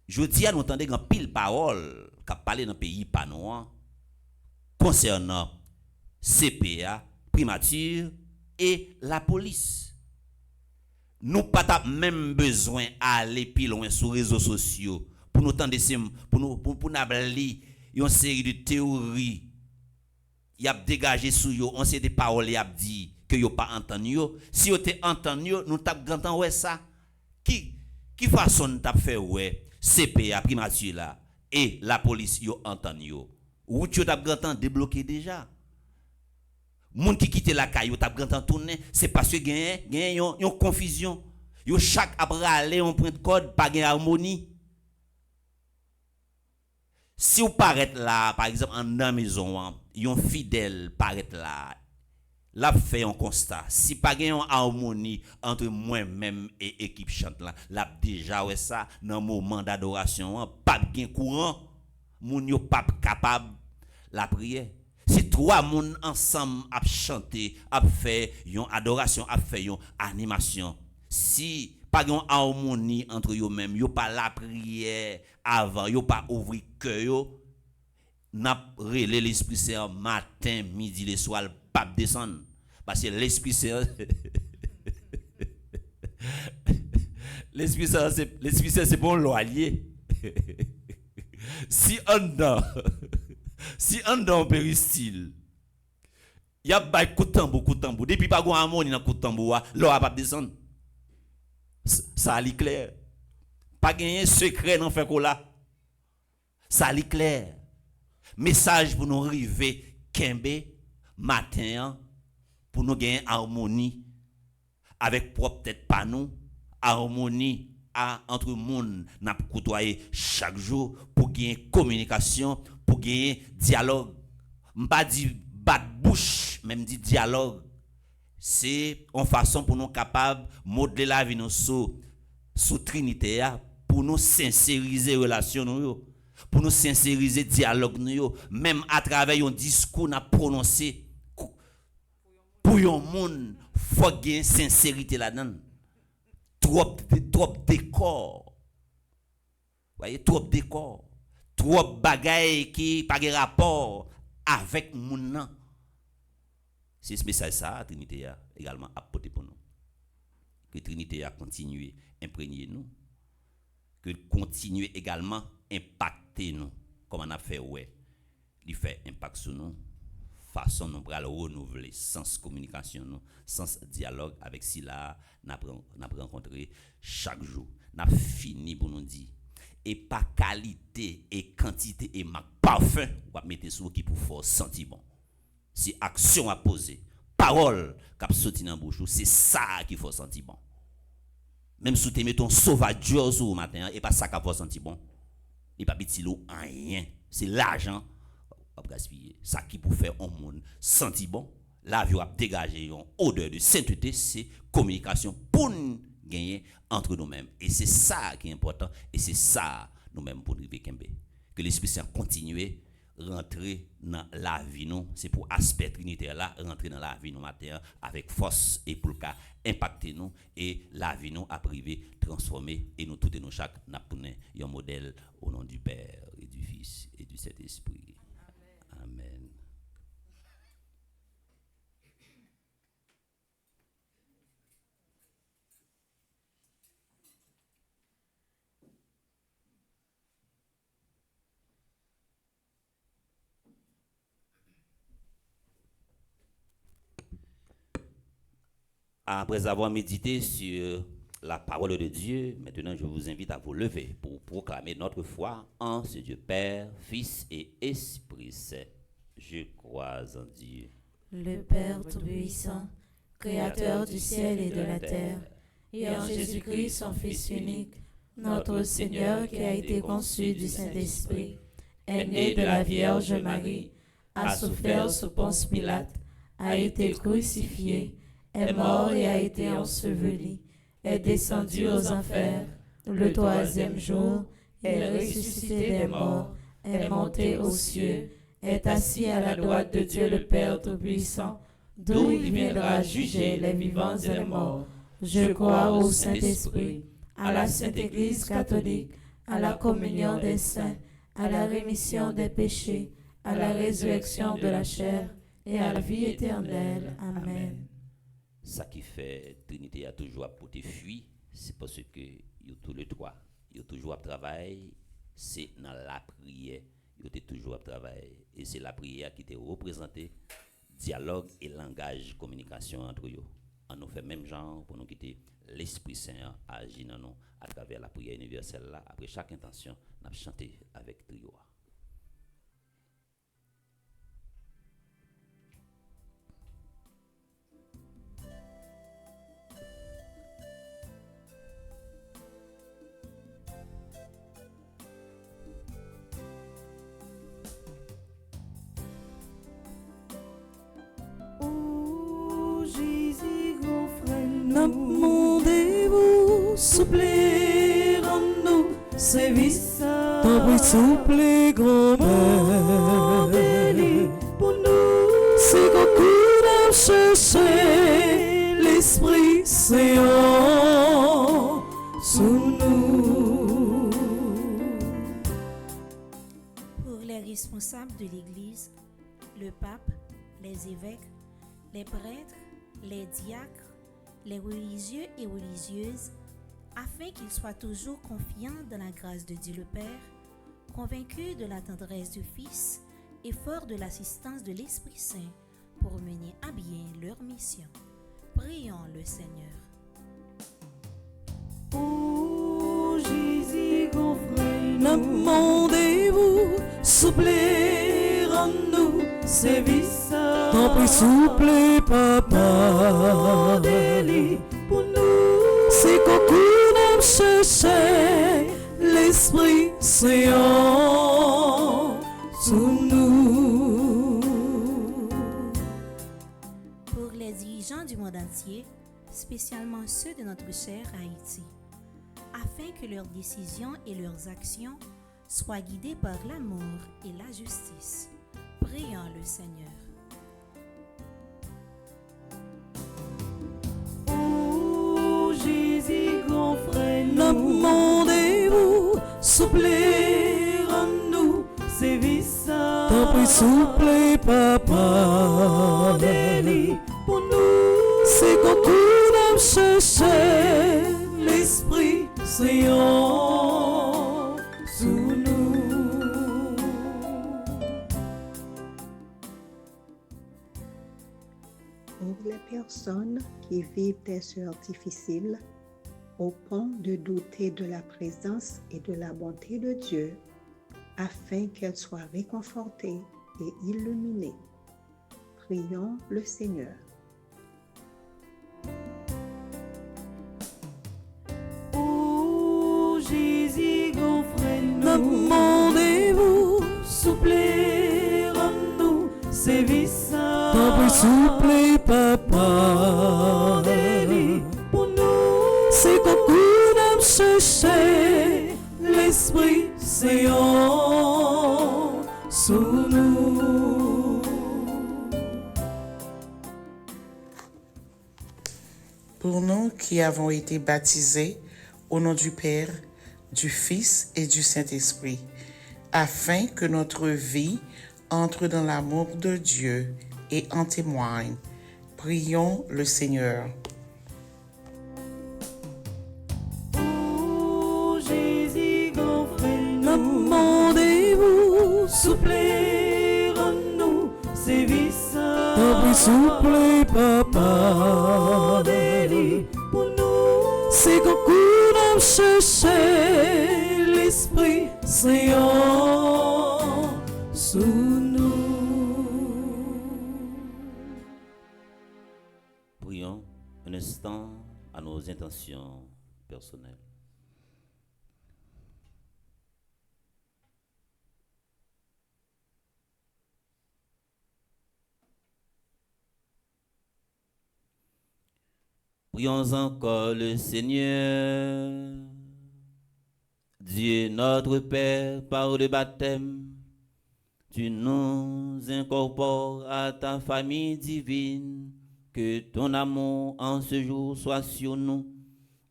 Je dis à nous entendre une pile parole qu'a parlé dans le pays panois concernant CPA, primature et la police. Nous pas même besoin d'aller plus loin sur les réseaux sociaux pour nous entendre pour nous lire une série de théories. Y a dégagé sur yo, on sait des paroles y a dit que yo pas entendu yo. Si yo te entendu yo, nous t'a gantan ouais ça. Qui façon t'a fait ouais CPA primature là et la police yo entendu yo. Ou tu t'a gantan débloqué déjà. Moun qui quitte la caille, t'a gantan tourner, c'est parce que gagne yon confusion. Yo chaque après aller on point de code, pas gagne harmonie. Si vous paraît là, par exemple, en dans maison, yon fidèle paraît là, la fait un constat. Si pas gagne une harmonie entre moi-même et équipe chante là, la déjà ouais ça dans moment d'adoration, pas gain courant, moun yo pas capable la prière. Si trois moun ensemble a chanter, a fait une adoration, a fait une animation. Si pas une harmonie entre eux même, yo pas la prière avant, yo pas ouvrir cœur yo, n'a relé l'Esprit Saint matin, midi, le soir, pas descendre parce que l'Esprit Saint l'Esprit Saint c'est bon loyer. Si on dans péristyle, y a pas coup de tambour depuis pas gon harmonie dans coup de tambour, l'eau a pas descendre. Ça li clair. Pas gagner secret dans fait là. Ça li clair. Message pour nous arriver kembe matin pour nous gagner harmonie avec propre tête pas nous, harmonie entre monde n'a côtoyer chaque jour pour gagner communication, pour gagner dialogue. M'pas dit bat bouche, même dit dialogue. C'est une façon pour nous capables modeler la vie nous sous Trinité pour nous sincériser relation nous, pour nous sincériser dialogue nous, même à travers un discours n'a prononcé pour un monde faut gagner sincérité là-dedans. Trop décor. Voyez, trop décor. Trop bagaille qui pas de rapport avec moun. C'est ce message ça Trinité a également apporté pour nous. Que Trinité a continué imprégner nous. Que continue également impacter nous comme on a fait ouais. Il fait impact sur nous. Façon nous pour renouveler sens communication nous, sens dialogue avec Sila n'a rencontré chaque jour. N'a fini pour nous dire et pas qualité et quantité et marque parfum ou va mettre sur qui pour force sentir bon. Si action à poser, parole qui a sorti dans bouche, c'est ça qu'il faut sentir bon. Même si tu mets ton sauvage sur le matin, et pas ça qu'il faut sentir bon. Et pas petit l'eau rien, c'est l'argent à gaspiller. Ça qui pour faire un monde sentir bon, la vie a dégagé une odeur de sainteté, c'est communication pour nous gagner entre nous-mêmes. Et c'est ça qui est important et c'est ça nous-mêmes pour nous kembe. que l'Esprit Saint continue rentrer dans la vie nous, c'est pour aspect trinitaire là rentrer dans la vie nous matin avec force et pour le cas impacter nous et la vie nous a privé transformer et nous tout et nous chaque n'a pour un modèle au nom du Père et du Fils et du Saint-Esprit. Amen. Après avoir médité sur la parole de Dieu, maintenant je vous invite à vous lever pour proclamer notre foi en ce Dieu Père, Fils et Esprit Saint. Je crois en Dieu, Le Père Tout-Puissant, Créateur du ciel et de la terre, et en Jésus-Christ, son Fils unique, notre Seigneur qui a été conçu du Saint-Esprit, est né de la Vierge Marie, a souffert sous Ponce Pilate, a été crucifié, est mort et a été enseveli, est descendu aux enfers, le troisième jour, est ressuscité des morts, est monté aux cieux, est assis à la droite de Dieu le Père Tout-Puissant, d'où il viendra juger les vivants et les morts. Je crois au Saint-Esprit, à la Sainte Église catholique, à la communion des saints, à la rémission des péchés, à la résurrection de la chair et à la vie éternelle. Amen. ça qui fait Trinité a toujours apporté fuir, c'est parce que yo tous les trois, yo toujours à travail, c'est dans la prière, yo toujours à travail et c'est la prière qui était représentée dialogue et langage communication entre eux. On nous fait même genre pour nous quitter l'Esprit Saint agit dans nous à travers la prière universelle là. Après chaque intention, on a chanté avec trio. Demandez-vous, souffler en nous, service ton bruit souffler grand-mère. Pour nous, c'est qu'on coule chercher l'Esprit Saint sous nous. Pour les responsables de l'Église, le pape, les évêques, les prêtres, les diacres, les religieux et religieuses, afin qu'ils soient toujours confiants dans la grâce de Dieu le Père, convaincus de la tendresse du Fils et forts de l'assistance de l'Esprit Saint pour mener à bien leur mission. Prions le Seigneur. Ô Jésus, confrère, demandez-vous, souffler en nous, service ton prix souple, papa. Pour nous, c'est qu'on coule chercher l'Esprit Saint sous nous. Pour les dirigeants du monde entier, spécialement ceux de notre cher Haïti, afin que leurs décisions et leurs actions soient guidées par l'amour et la justice. Prions le Seigneur. Ô Jésus, grand frère, demandez-vous, souffler en nous, service ton prix souple, papa. Pour nous, c'est qu'on coule chercher l'Esprit Saint sous nous. Pour les personnes qui vivent des heures difficiles, au point de douter de la présence et de la bonté de Dieu, afin qu'elles soient réconfortées et illuminées. Prions le Seigneur. Ô Jésus, grand frère, demandez-vous, souffler en nous, service ton prix souple, papa. Pour nous, c'est qu'on coule chercher l'Esprit Saint sous nous. Pour nous qui avons été baptisés au nom du Père, du Fils et du Saint-Esprit, afin que notre vie entre dans l'amour de Dieu et en témoigne. Prions le Seigneur. Ô Jésus, grand frère, demandez-vous, soufflez en nous, sévissant. T'as soufflé, papa. Pour nous, C'est qu'on coule chercher l'Esprit Saint sous nous. Prions un instant à nos intentions personnelles. Prions encore le Seigneur. Dieu notre Père, par le baptême, tu nous incorpores à ta famille divine. Que ton amour en ce jour soit sur nous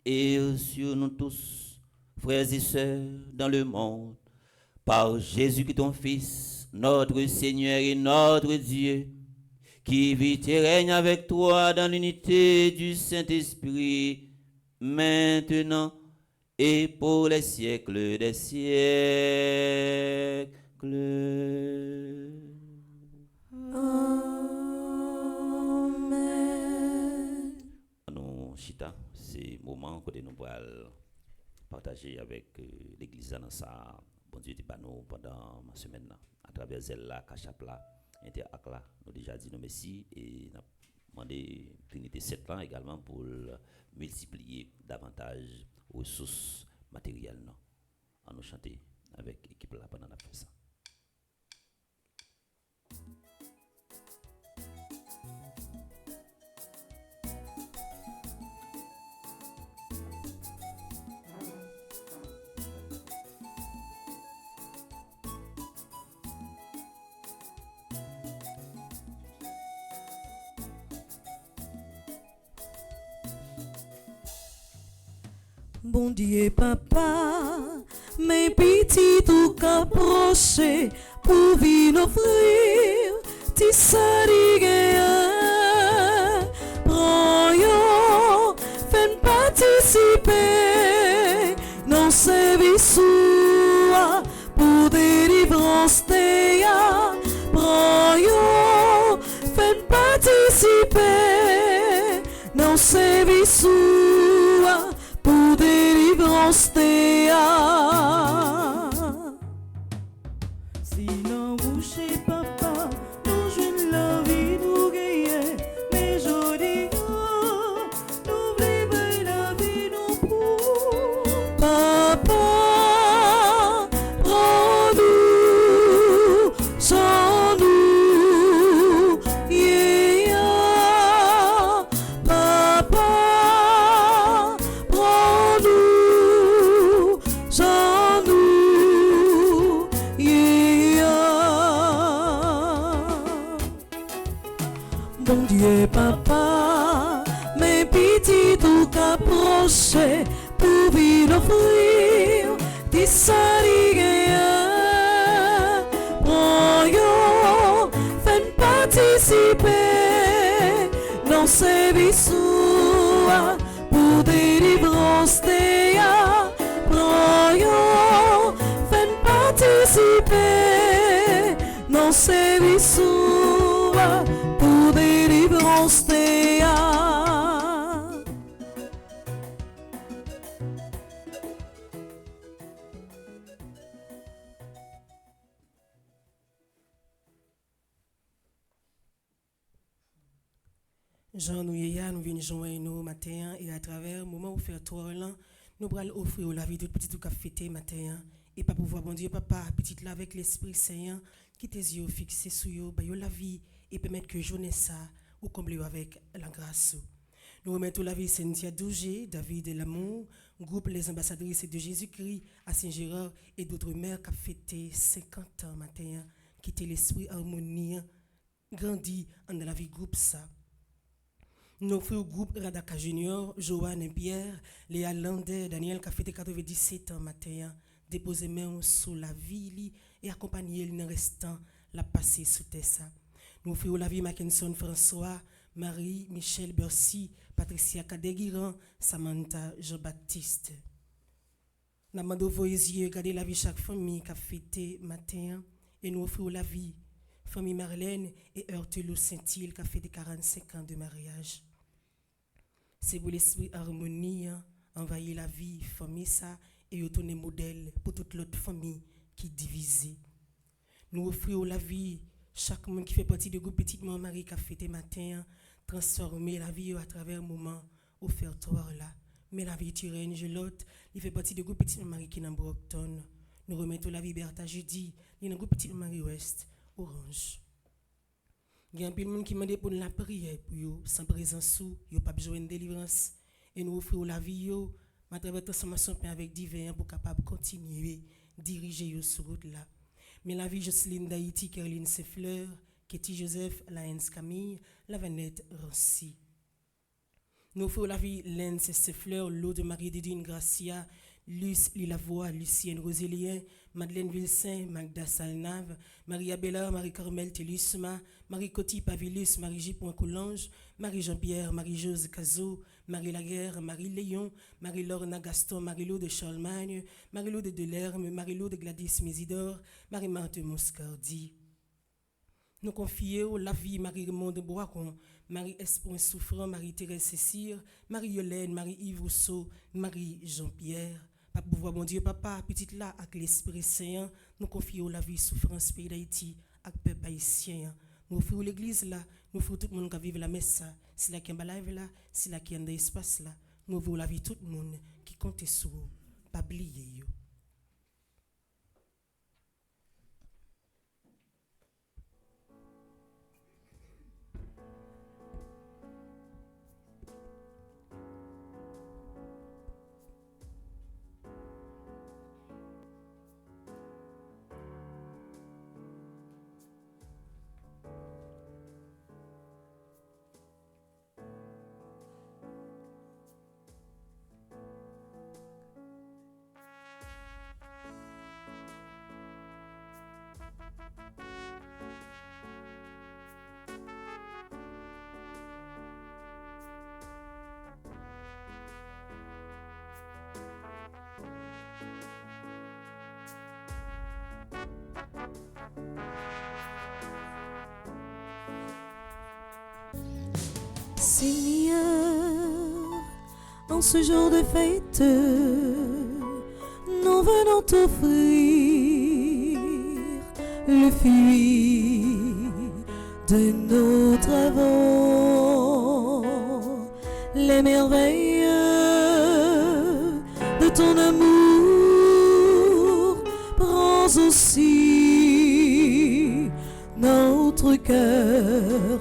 et sur nous tous, frères et sœurs, dans le monde. Par Jésus-Christ, ton Fils, notre Seigneur et notre Dieu, qui vit et règne avec toi dans l'unité du Saint-Esprit, maintenant et pour les siècles des siècles. Nous, Chita, c'est le moment que nous allons partager avec l'église dans ça. Bon Dieu, tu nous pendant ma semaine à travers elle, la Kachapla, Interakla. Nous déjà dit nos merci et nous avons demandé Trinité 7 ans également pour multiplier davantage ressources matérielles. À nous chanter avec l'équipe là pendant la fête ça. Bon Dieu papa, mes petits tout qu'approcher pour venir offrir ti sarigues. Prends yo, fais participer dans service pour délivrance théa. Prends yo, fais participer dans service pour délivrance théa. Si non bouché papa, nous jouons la vie nous gagnons. Mais je dis, nous vivons la vie nous pour. Papa, prends-nous, sans nous, yeah. Papa, prends-nous, sans nous, yeah. Bon Dieu, papa, mes petits tout qu'approcher pour venir offrir des sarigues. Prends yo, fais participer dans service pour délivrance théa. Prends yo, fais participer dans service pour délivrance théa. Jean nous nous venons joindre nous matin et à travers le moment où faire toi là, nous allons offrir la vie toute petite ou fêter matin et pas pouvoir bon Dieu papa petite là avec l'Esprit Saint qui tes yeux fixés sur yo, ba yo la vie et permettre que journée ça ou combler avec la grâce. Nous remettons la vie Cynthia Dougé, David et l'amour, groupe Les Ambassadrices de Jésus-Christ à Saint-Gérard et d'autres mères qui ont fêté 50 ans matin, qui était l'esprit harmonie, grandi dans la vie groupe ça. Nous offrons au groupe Radaka Junior, Joanne et Pierre, Léa Landais, Daniel qui a fêté 97 ans matin, déposer main sous la vie et accompagner le restant la passer sous Tessa. Nous offrons la vie Mackinson François, Marie, Michel Bercy, Patricia Kadeguiran, Samantha Jean-Baptiste. Nous demandons vos yeux, regardez la vie chaque famille qui a fêté matin et nous offrons la vie famille Marlène et Heurtelou Saint-Île qui a fêté 45 ans de mariage. C'est pour l'esprit harmonie, envahir la vie, famille ça et retourner modèle pour toute l'autre famille qui est divisée. Nous offrons la vie, chaque monde qui fait partie du groupe Petite Marie qui a fêté matin, transformer la vie à travers un moment offertoire là. Mais la vie Turenne, Gelotte, il fait partie du groupe Petite Marie qui est dans Brockton. Nous remettons la vie Bertha Judy, il est dans le groupe Petite Marie Ouest, Orange. Il y a un peu de monde qui m'a demandé pour la prière pour eux, sans présence sous, ils n'ont pas besoin de délivrance. Et nous offrons la vie, à travers transformation avec divers pour capable continuer, diriger eux sur route là. Mais la vie Jocelyne d'Haïti, Caroline Sefleur, Ketty Joseph, Laëns Camille, Lavanette Rancy. Nous offrons la vie Lens Sefleur, l'eau de Marie-Dédine Gracia, Luce Lilavoie, Lucienne Roselien, Madeleine Vilsain, Magda Salnave, Maria Bella, Marie-Carmel Télusma, Marie-Coty Pavilus, Marie-J. Coulange, Marie-Jean-Pierre, Marie-Jose Cazot, Marie-Laguerre, Marie-Léon, Marie-Lorna Gaston, Marie-Lou de Charlemagne, Marie-Lou de Delerme, Marie-Lou de Gladys Mésidor, Marie-Marthe Moscardi. Nous confions la vie Marie-Raymond de Boiscon, Marie-Espoin Souffrant, Marie-Thérèse Cécile, Marie-Yolène, Marie-Yves Rousseau, Marie-Jean-Pierre. Papa, pouvoir, bon Dieu, papa, petite là, avec l'Esprit Saint, nous confions la vie souffrance pays d'Haïti, avec le peuple haïtien. Nous offrons l'église là, nous offrons tout le monde qui vive la messe, si la qui est en live là, si la qui est dans l'espace là, nous offrons la vie tout le monde qui compte sur vous, pas oublier. Seigneur, en ce jour de fête, nous venons t'offrir le fruit de nos travaux, les merveilles de ton amour. Prends aussi notre cœur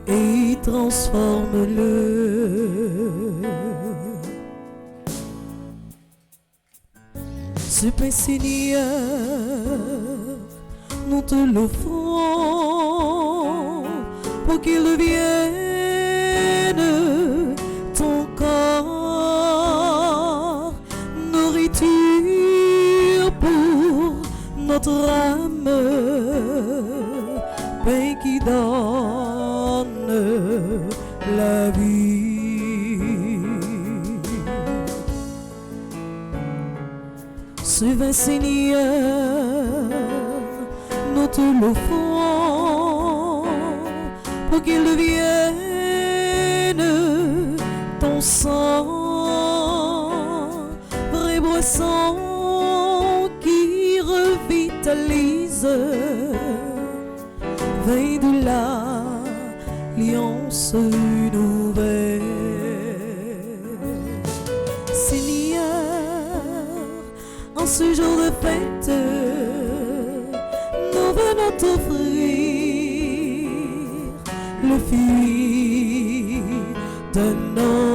et transforme-le. Ce pain, Seigneur, nous te l'offrons pour qu'il devienne ton corps, nourriture pour notre âme, pain qui donne la vie. Ce vin, Seigneur, nous te l'offrons pour qu'il devienne ton sang, vraie boisson qui revitalise, vin de l'alliance nouvelle. Seigneur, en ce jour de fête, nous venons t'offrir le fruit de nos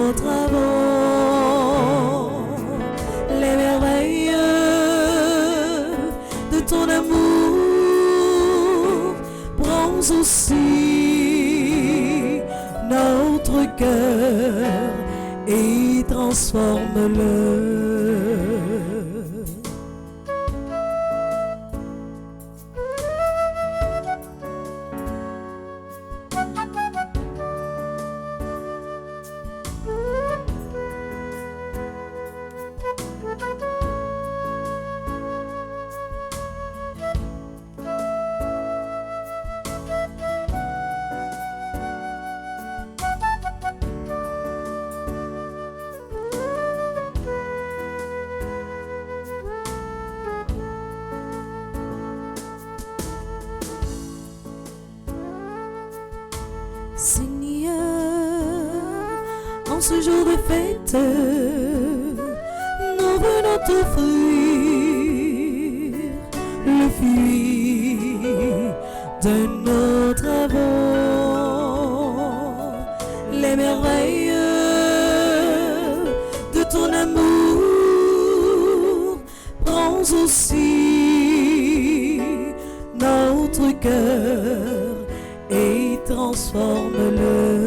Seigneur, en ce jour de fête, nous venons t'offrir le fruit de nos travaux, les merveilles de ton amour. Prends aussi notre cœur et transforme-le.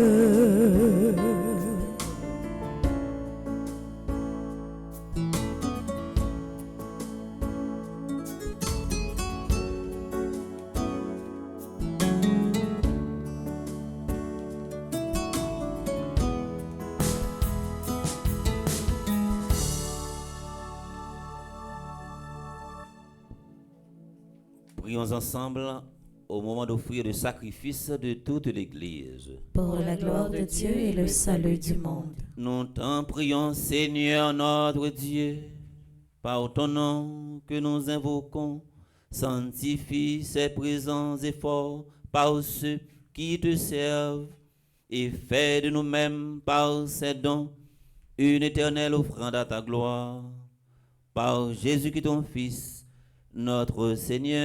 Prions ensemble au moment d'offrir le sacrifice de toute l'Église. Pour la gloire de Dieu et le salut du monde. Nous t'en prions, Seigneur notre Dieu, par ton nom que nous invoquons, sanctifie ces présents efforts par ceux qui te servent et fais de nous-mêmes par ces dons une éternelle offrande à ta gloire. Par Jésus-Christ ton Fils, notre Seigneur.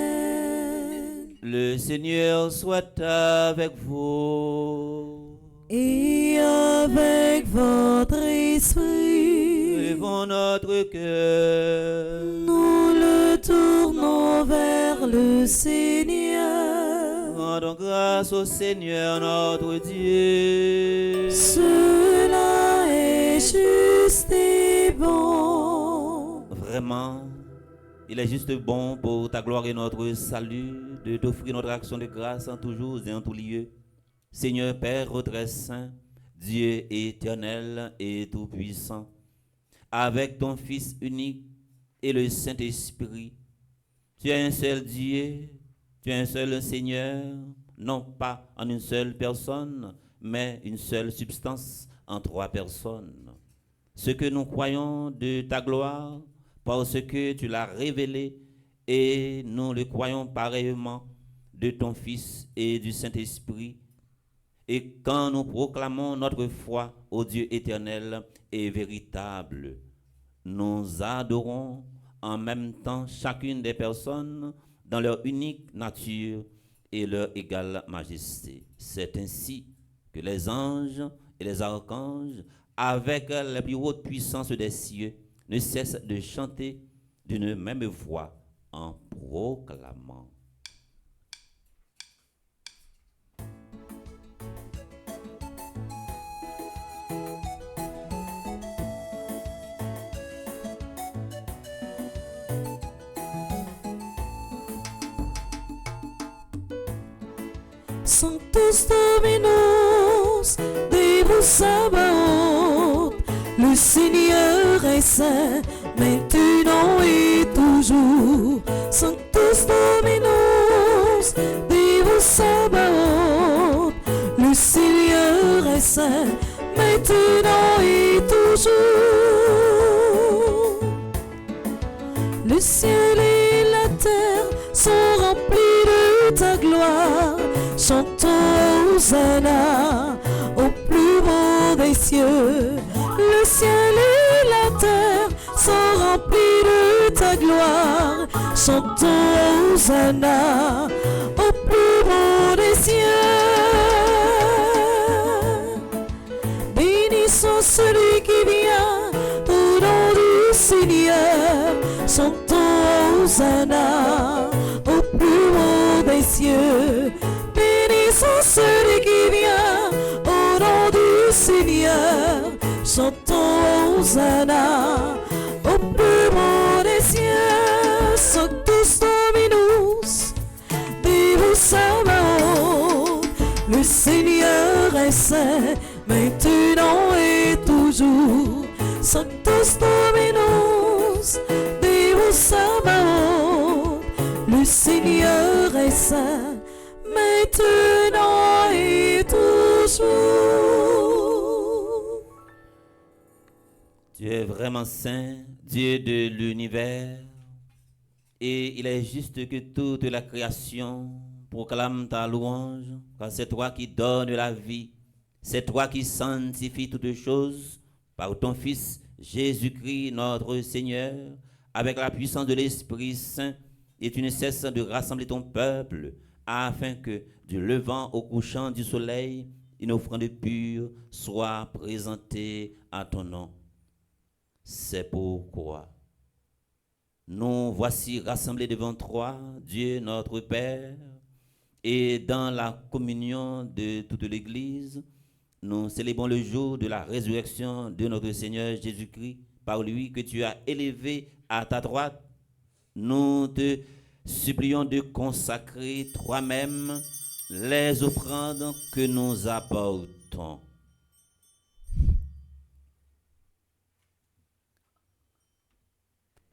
Amen. Le Seigneur soit avec vous. Et avec votre esprit, Levons notre cœur. nous le tournons vers le Seigneur. Rendons grâce au Seigneur notre Dieu. Cela est juste et bon. Vraiment, il est juste bon pour ta gloire et notre salut de t'offrir notre action de grâce en tous jours et en tout lieu. Seigneur Père très saint, Dieu éternel et tout-puissant, avec ton Fils unique et le Saint-Esprit, tu es un seul Dieu, tu es un seul Seigneur, non pas en une seule personne, mais une seule substance en trois personnes. Ce que nous croyons de ta gloire, parce que tu l'as révélé, et nous le croyons pareillement de ton Fils et du Saint-Esprit. Et quand nous proclamons notre foi au Dieu éternel et véritable, nous adorons en même temps chacune des personnes dans leur unique nature et leur égale majesté. C'est ainsi que les anges et les archanges, avec les plus hautes puissances des cieux, ne cessent de chanter d'une même voix en proclamant. Sanctus Dominus, Deus Sabaoth, le Seigneur est saint, maintenant et toujours. Sanctus Dominus, Deus Sabaoth, le Seigneur est saint, maintenant et toujours. Le ciel et la terre sont remplis de ta gloire. Chantons Hosanna au plus beau des cieux. Le ciel et la terre sont remplis de ta gloire. Chantons Hosanna au plus beau des cieux. Bénissons celui qui vient au nom du Seigneur. Chantons Hosanna au plus haut des cieux. Bénissons celui qui vient chantons Hosanna au plus haut des cieux, Sanctus Dominus, Deus Sabaoth, le Seigneur est saint, maintenant et toujours, Sanctus Dominus, Deus Sabaoth, le Seigneur est saint, maintenant et toujours. Tu es vraiment saint, Dieu de l'univers, et il est juste que toute la création proclame ta louange, car c'est toi qui donnes la vie, c'est toi qui sanctifies toutes choses par ton Fils Jésus-Christ notre Seigneur, avec la puissance de l'Esprit Saint, et tu ne cesses de rassembler ton peuple, afin que du levant au couchant du soleil, une offrande pure soit présentée à ton nom. C'est pourquoi nous voici rassemblés devant toi, Dieu notre Père, et dans la communion de toute l'Église, nous célébrons le jour de la résurrection de notre Seigneur Jésus-Christ, par lui que tu as élevé à ta droite. Nous te supplions de consacrer toi-même les offrandes que nous apportons.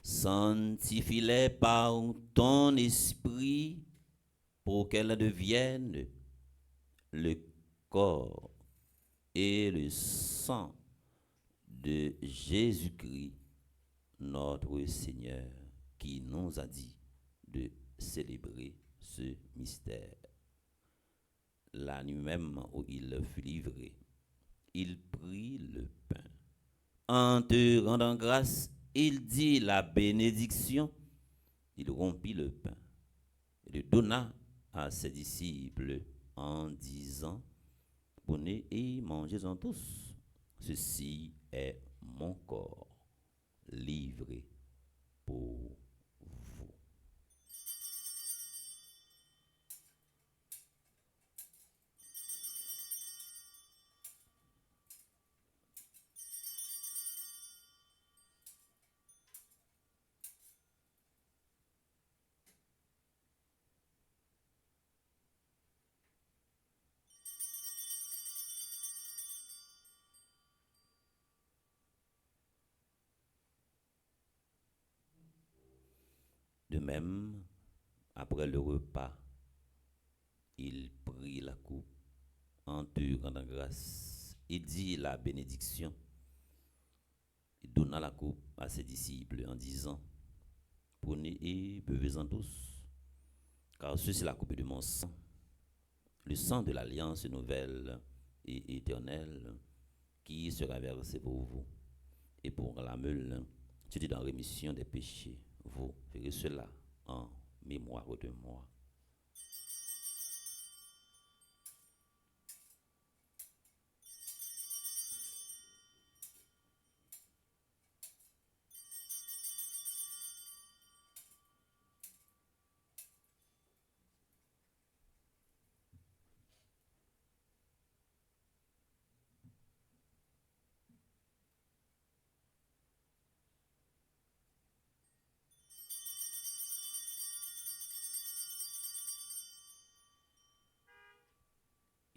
Sanctifie-les par ton esprit pour qu'elles deviennent le corps et le sang de Jésus-Christ, notre Seigneur, qui nous a dit de célébrer ce mystère. La nuit même où il fut livré, il prit le pain. En te rendant grâce, il dit la bénédiction, il rompit le pain et le donna à ses disciples en disant, prenez et mangez-en tous, ceci est mon corps livré pour vous. De même, après le repas, il prit la coupe en te rendant grâce. Il dit la bénédiction. Il donna la coupe à ses disciples en disant, prenez et buvez-en tous, car ceci est la coupe de mon sang, le sang de l'alliance nouvelle et éternelle, qui sera versé pour vous et pour la meule, c'est dans rémission des péchés. Vous ferez cela en mémoire de moi.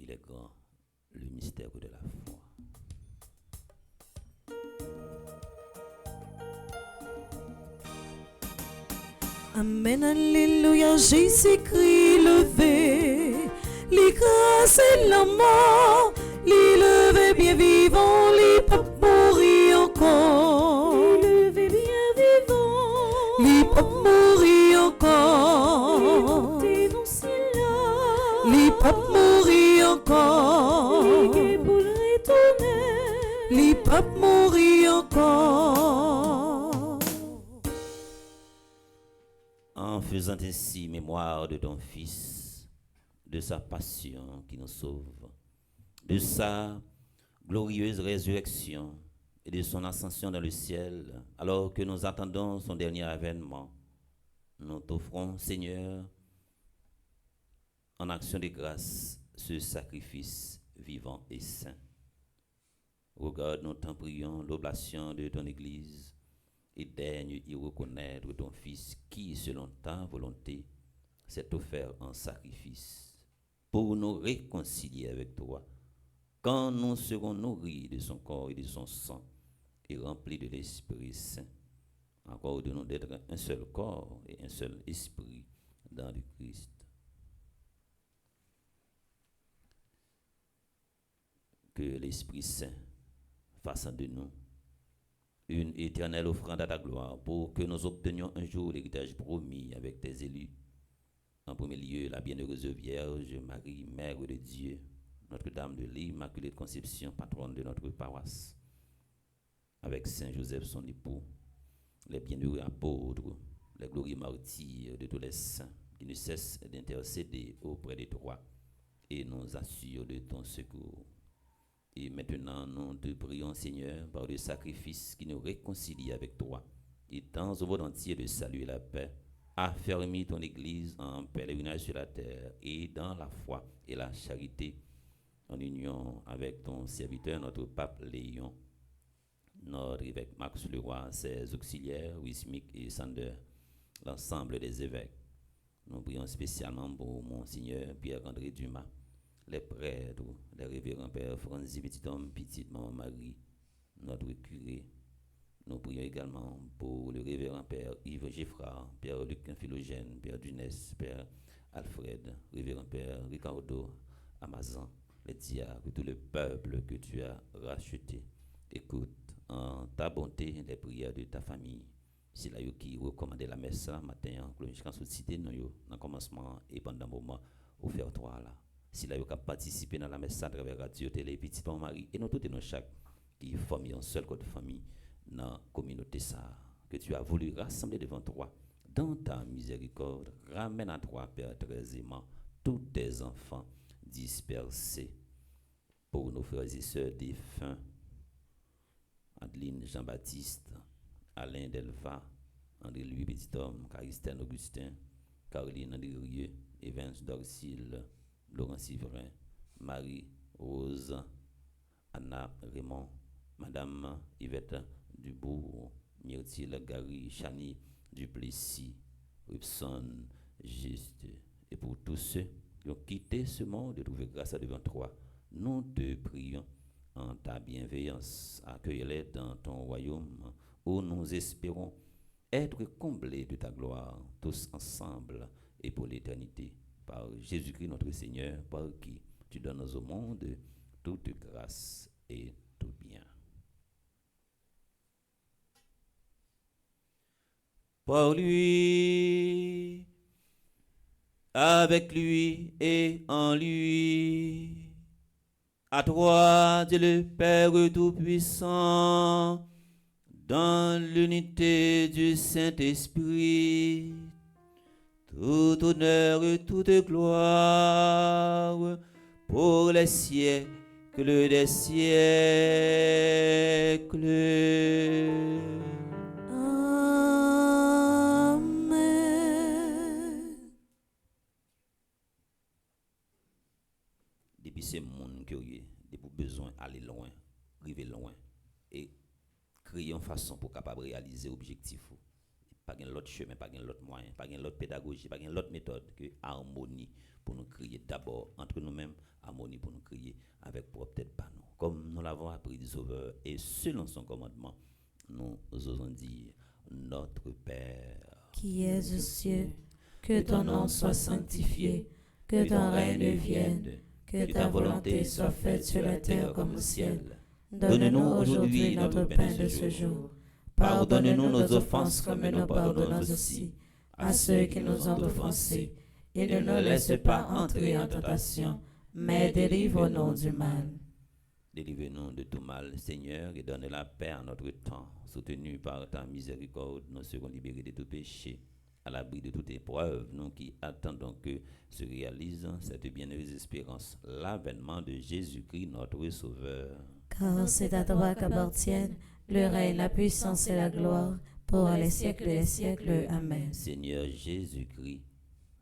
Il est grand, le mystère de la foi. Amen, alléluia, Jésus-Christ levé, les grâces et la mort, les levé bien vivant, les pas mourir encore. Les levé bien vivant, Les pas mourir encore. les dans cela, Les pas mourir encore. les pour retourner, Les pas mourir encore. En faisant ainsi mémoire de ton Fils, de sa passion qui nous sauve, de sa glorieuse résurrection et de son ascension dans le ciel, alors que nous attendons son dernier avènement, nous t'offrons, Seigneur, en action de grâce, ce sacrifice vivant et saint. Regarde, nous t'en prions, l'oblation de ton Église, et daigne y reconnaître ton Fils qui, selon ta volonté, s'est offert en sacrifice pour nous réconcilier avec toi, quand nous serons nourris de son corps et de son sang, et remplis de l'Esprit Saint. Encore de nous d'être un seul corps et un seul esprit dans le Christ. Que l'Esprit Saint fasse de nous une éternelle offrande à ta gloire pour que nous obtenions un jour l'héritage promis avec tes élus. En premier lieu, la bienheureuse Vierge Marie, Mère de Dieu, Notre-Dame de l'Immaculée Conception, patronne de notre paroisse, avec Saint Joseph, son époux, les bienheureux apôtres, les glorieux martyrs de tous les saints, qui ne cessent d'intercéder auprès de toi et nous assurent de ton secours. Et maintenant, nous te prions, Seigneur, par le sacrifice qui nous réconcilie avec toi, et tends au monde entier de salut et la paix, affermis ton Église en pèlerinage sur la terre et dans la foi et la charité, en union avec ton serviteur, notre pape Léon, notre évêque Max Leroy, ses auxiliaires, Wismic et Sander, l'ensemble des évêques. Nous prions spécialement pour Monseigneur Pierre-André Dumas, les prêtres, les révérends Père Franzi Petit-Homme, Petite Maman Marie, notre curé. Nous prions également pour le révérend Père Yves Geffrard, Père Luc Philogène, Père Dunès, Père Alfred, révérend Père Ricardo Amazan, les diacres, tout le peuple que tu as racheté. Écoute en ta bonté les prières de ta famille. C'est là qui recommandait la messe matin, quand vous citez dans le commencement et pendant le moment offert-toi là. Si là qui a participé dans la messe à travers Radio Télé Petit Pont Marie et nous tous et nous chaque qui forment un seul code de famille dans la communauté ça que tu as voulu rassembler devant toi dans ta miséricorde. Ramène à toi, Père très aimant, tous tes enfants dispersés pour nos frères et sœurs défunts, Adeline Jean-Baptiste, Alain Delva, André-Louis Petit-Homme, Caristène Augustin, Caroline Andrieux, Evans Dorcil, Laurent Sivrin, Marie-Rose, Anna Raymond, Madame Yvette Dubourg, Myrtille Gary, Chani Duplessis, Ripson, Juste, et pour tous ceux qui ont quitté ce monde et trouvé grâce à devant toi, nous te prions en ta bienveillance, accueille-les dans ton royaume où nous espérons être comblés de ta gloire, tous ensemble et pour l'éternité. Par Jésus-Christ notre Seigneur, par qui tu donnes au monde toute grâce et tout bien. Par lui, avec lui et en lui, à toi, Dieu le Père Tout-Puissant, dans l'unité du Saint-Esprit, tout honneur et toute gloire pour les siècles des siècles. Amen. Depuis ces mondes curieux, depuis besoin d'aller loin, arriver loin et créer une façon pour capable réaliser l'objectif. Pas de l'autre chemin, pas de l'autre moyen, pas de l'autre pédagogie, pas de l'autre méthode que harmonie pour nous créer d'abord entre nous-mêmes, harmonie pour nous créer avec peut-être pas nous. Comme nous l'avons appris du Sauveur et selon son commandement, nous osons dire notre Père Qui es aux cieux, que ton nom soit sanctifié, que ton règne vienne, que ta volonté soit faite sur la terre comme au ciel. Donne-nous aujourd'hui notre pain de ce jour. Pardonne-nous nos offenses comme nous pardonnons aussi à ceux qui nous ont offensés. Et ne nous laisse pas entrer en tentation, mais délivre-nous du mal. Délivre-nous de tout mal, Seigneur, et donne la paix à notre temps. Soutenus par ta miséricorde, nous serons libérés de tout péché, à l'abri de toute épreuve, nous qui attendons que se réalise cette bienheureuse espérance, l'avènement de Jésus-Christ, notre Sauveur. Car c'est à toi qu'appartiennent le règne, la puissance et la gloire, pour les siècles des siècles. Amen. Seigneur Jésus-Christ,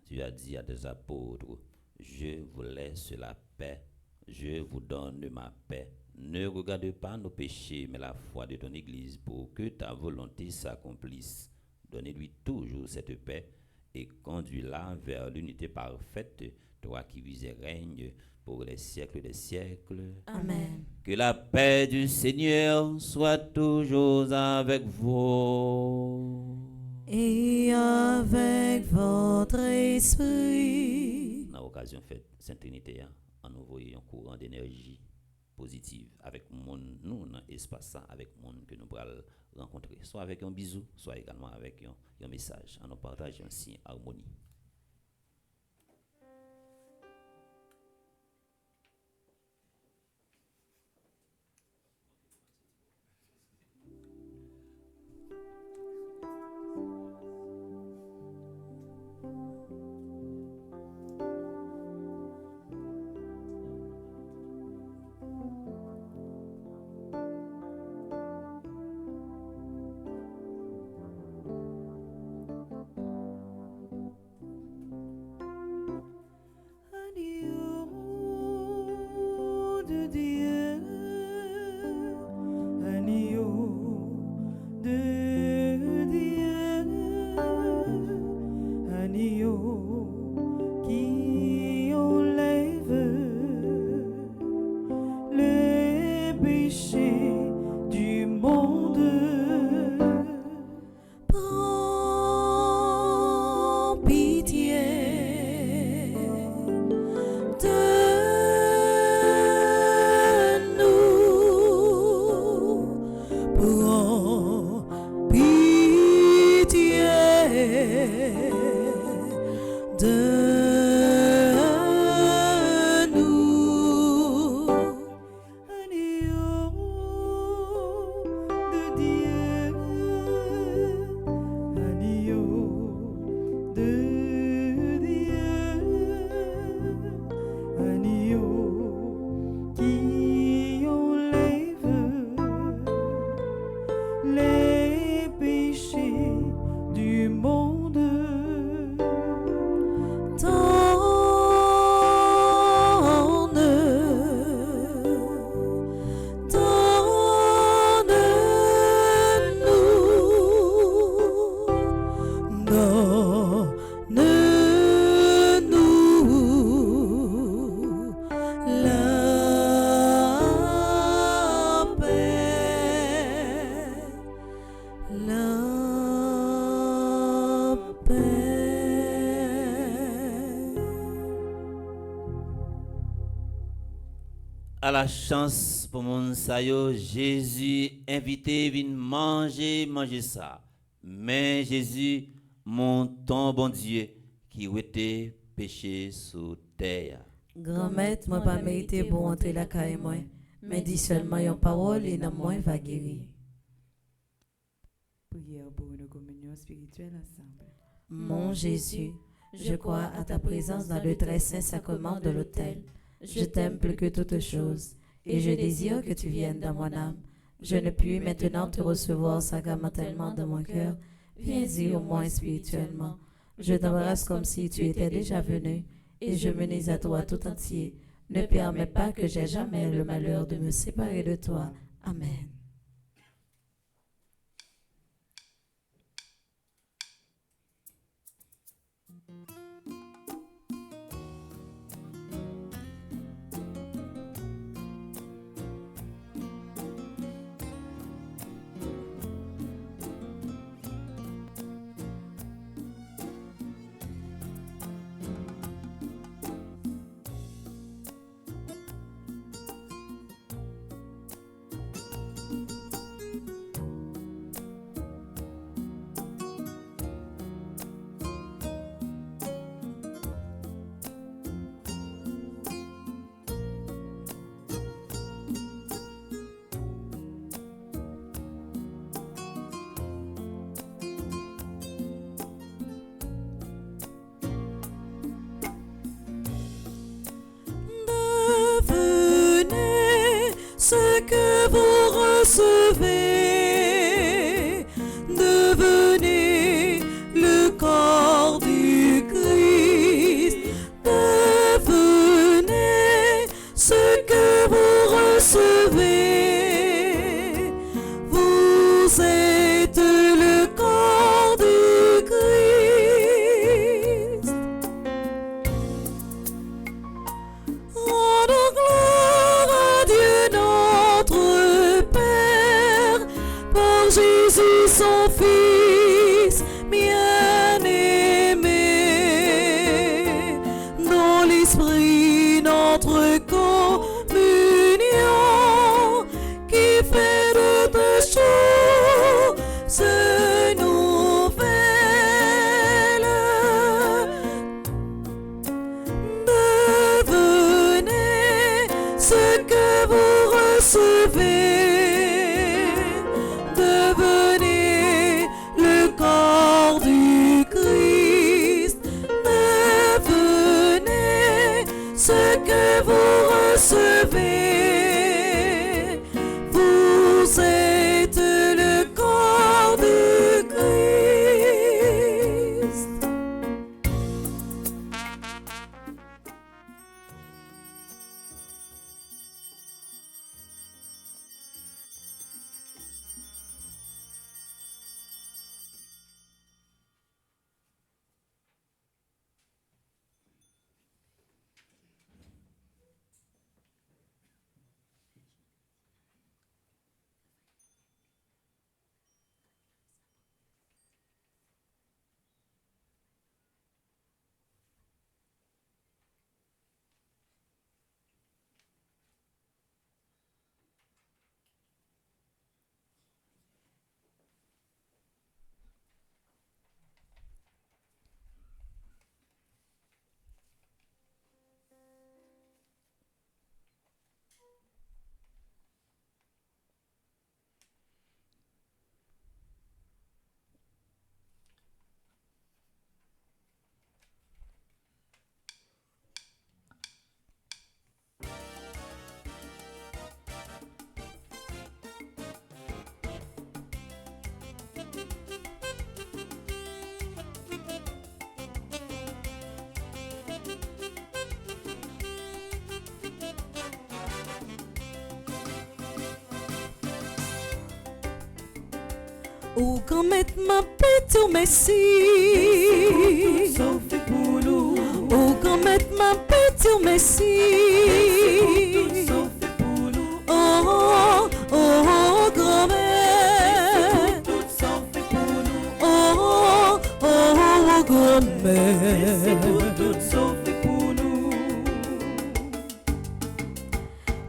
tu as dit à tes apôtres, je vous laisse la paix, je vous donne ma paix, Ne regarde pas nos péchés, mais la foi de ton Église, pour que ta volonté s'accomplisse. Donnez-lui toujours cette paix et conduis-la vers l'unité parfaite, toi qui vis et règnes pour les siècles des siècles. Amen. Que la paix du Seigneur soit toujours avec vous. Et avec votre esprit. Dans l'occasion faite Sainte Trinité, on nous voit un courant d'énergie positive avec nous dans l'espace, avec le monde que nous pourrons rencontrer, soit avec un bisou, soit également avec un message. On nous partage ainsi harmonie. Agneau de Dieu, agneau de Dieu, agneau qui enlève les péchés du monde. Prends pitié de nous. Prends pitié de nous. Agneau de Dieu, agneau de Dieu, agneau qui enlève les péchés du monde. Donne-nous la paix, la paix. À la chance pour mon sayo, Jésus invité vin manger ça. Mais Jésus, mon ton bon Dieu, qui était péché sous terre. Grand-maître, moi pas mérité pour entrer la caille moi, mais dis seulement une parole et dans moi va guérir. Prière pour une communion spirituelle ensemble. Mon Jésus, je crois à ta présence dans le très saint sacrement de l'autel. Je t'aime plus que toute chose, et je désire que tu viennes dans mon âme. Je ne puis maintenant te recevoir sacramentellement dans mon cœur. Viens-y au moins spirituellement. Je t'embrasse comme si tu étais déjà venu, et je m'unis à toi tout entier. Ne permets pas que j'aie jamais le malheur de me séparer de toi. Amen. que vous recevez. Devenez le corps du Christ. Devenez ce que vous recevez. Vous êtes le corps du Christ. Ou quand mettre ma pète au Messie. Ou quand mettre ma pète au Messie. Oh, oh, oh, grand-mère. Oh, oh, oh, grand-mère.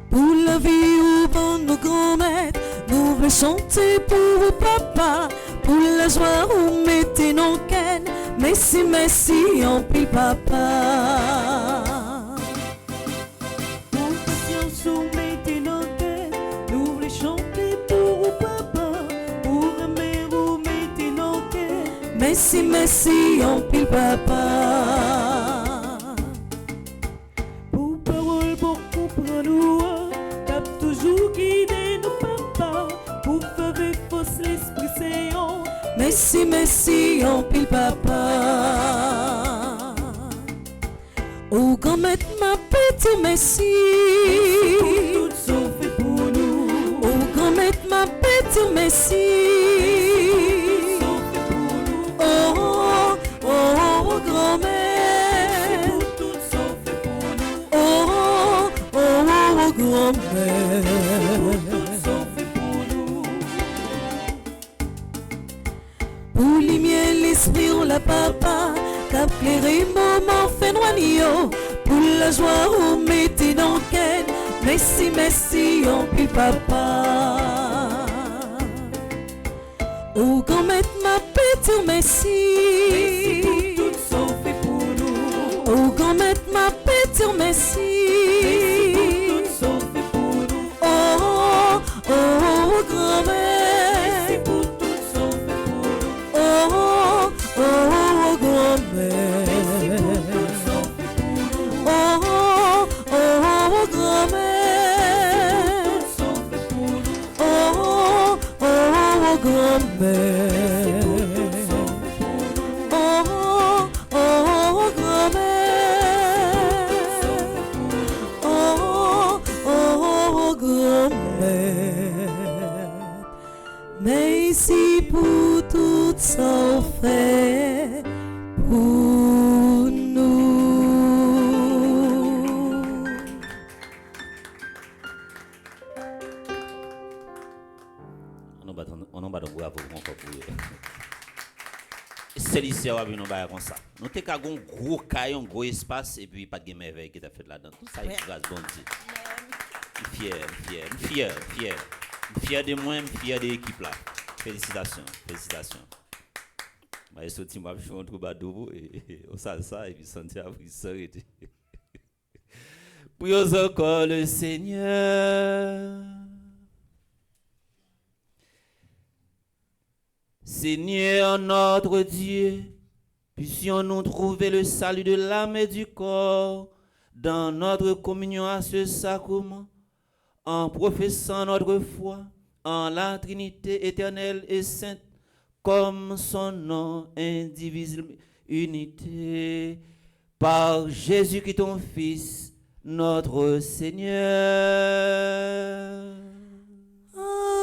Pour la vie ou pour nos grand-mères, nous voulons chanter pour vous, papa. Pour la joie où mettez nos cannes. Merci, merci, en pile, papa. Pour patience où mettez nos cannes. Nous voulons chanter pour vous, papa. Pour la mer où mettez nos cannes. Merci, merci, en pile, papa. Pour parole, pour comprendre nous, t'as toujours guidé nos papas. Pour faire fausse l'esprit séant. Merci, merci, en pile, papa. Ou quand mettre ma petite Messie. Tout sont fait pour nous. Ou quand mettre ma petite Messie. Oh, oh, oh, grand-mère. Tout sont fait pour nous. Oh, oh, oh, grand-mère. Tout sont fait pour nous. Pour lumière l'esprit on la papa. Cap clairé moment fait noigno. Pour la joie on mettez dans quel. Merci, merci, on pile papa. Ou quand mettre ma petite Messie. Tout sont fait pour nous. Ou quand mettre ma petite Messie. Tout sont fait pour nous. Oh, oh, oh, grand-mère. Tout sont fait pour nous. Oh, oh, oh, grand-mère. Oh, oh, oh, grand-mère. Oh, oh, grand-mère. Oh, oh, grand-mère. Oh, grand-mère. Mais ici pour tout ça fait pour nous. On va donc bravo encore pour eux. C'est lycée va venir bailler comme ça. Nous t'es qu'à un gros caillou, un gros espace et puis pas de merveille qui t'a fait là-dedans. Tout ça, il grâce bon Dieu. Fier de moi, fier de l'équipe là. Félicitations. Je suis sorti, je suis un troubadour et au salsa et puis Santiago il s'arrête. Prions encore le Seigneur. Seigneur notre Dieu, puissions-nous trouver le salut de l'âme et du corps dans notre communion à ce sacrement, en professant notre foi en la Trinité éternelle et sainte, comme son nom indivisible unité, par Jésus-Christ ton Fils, notre Seigneur. Amen.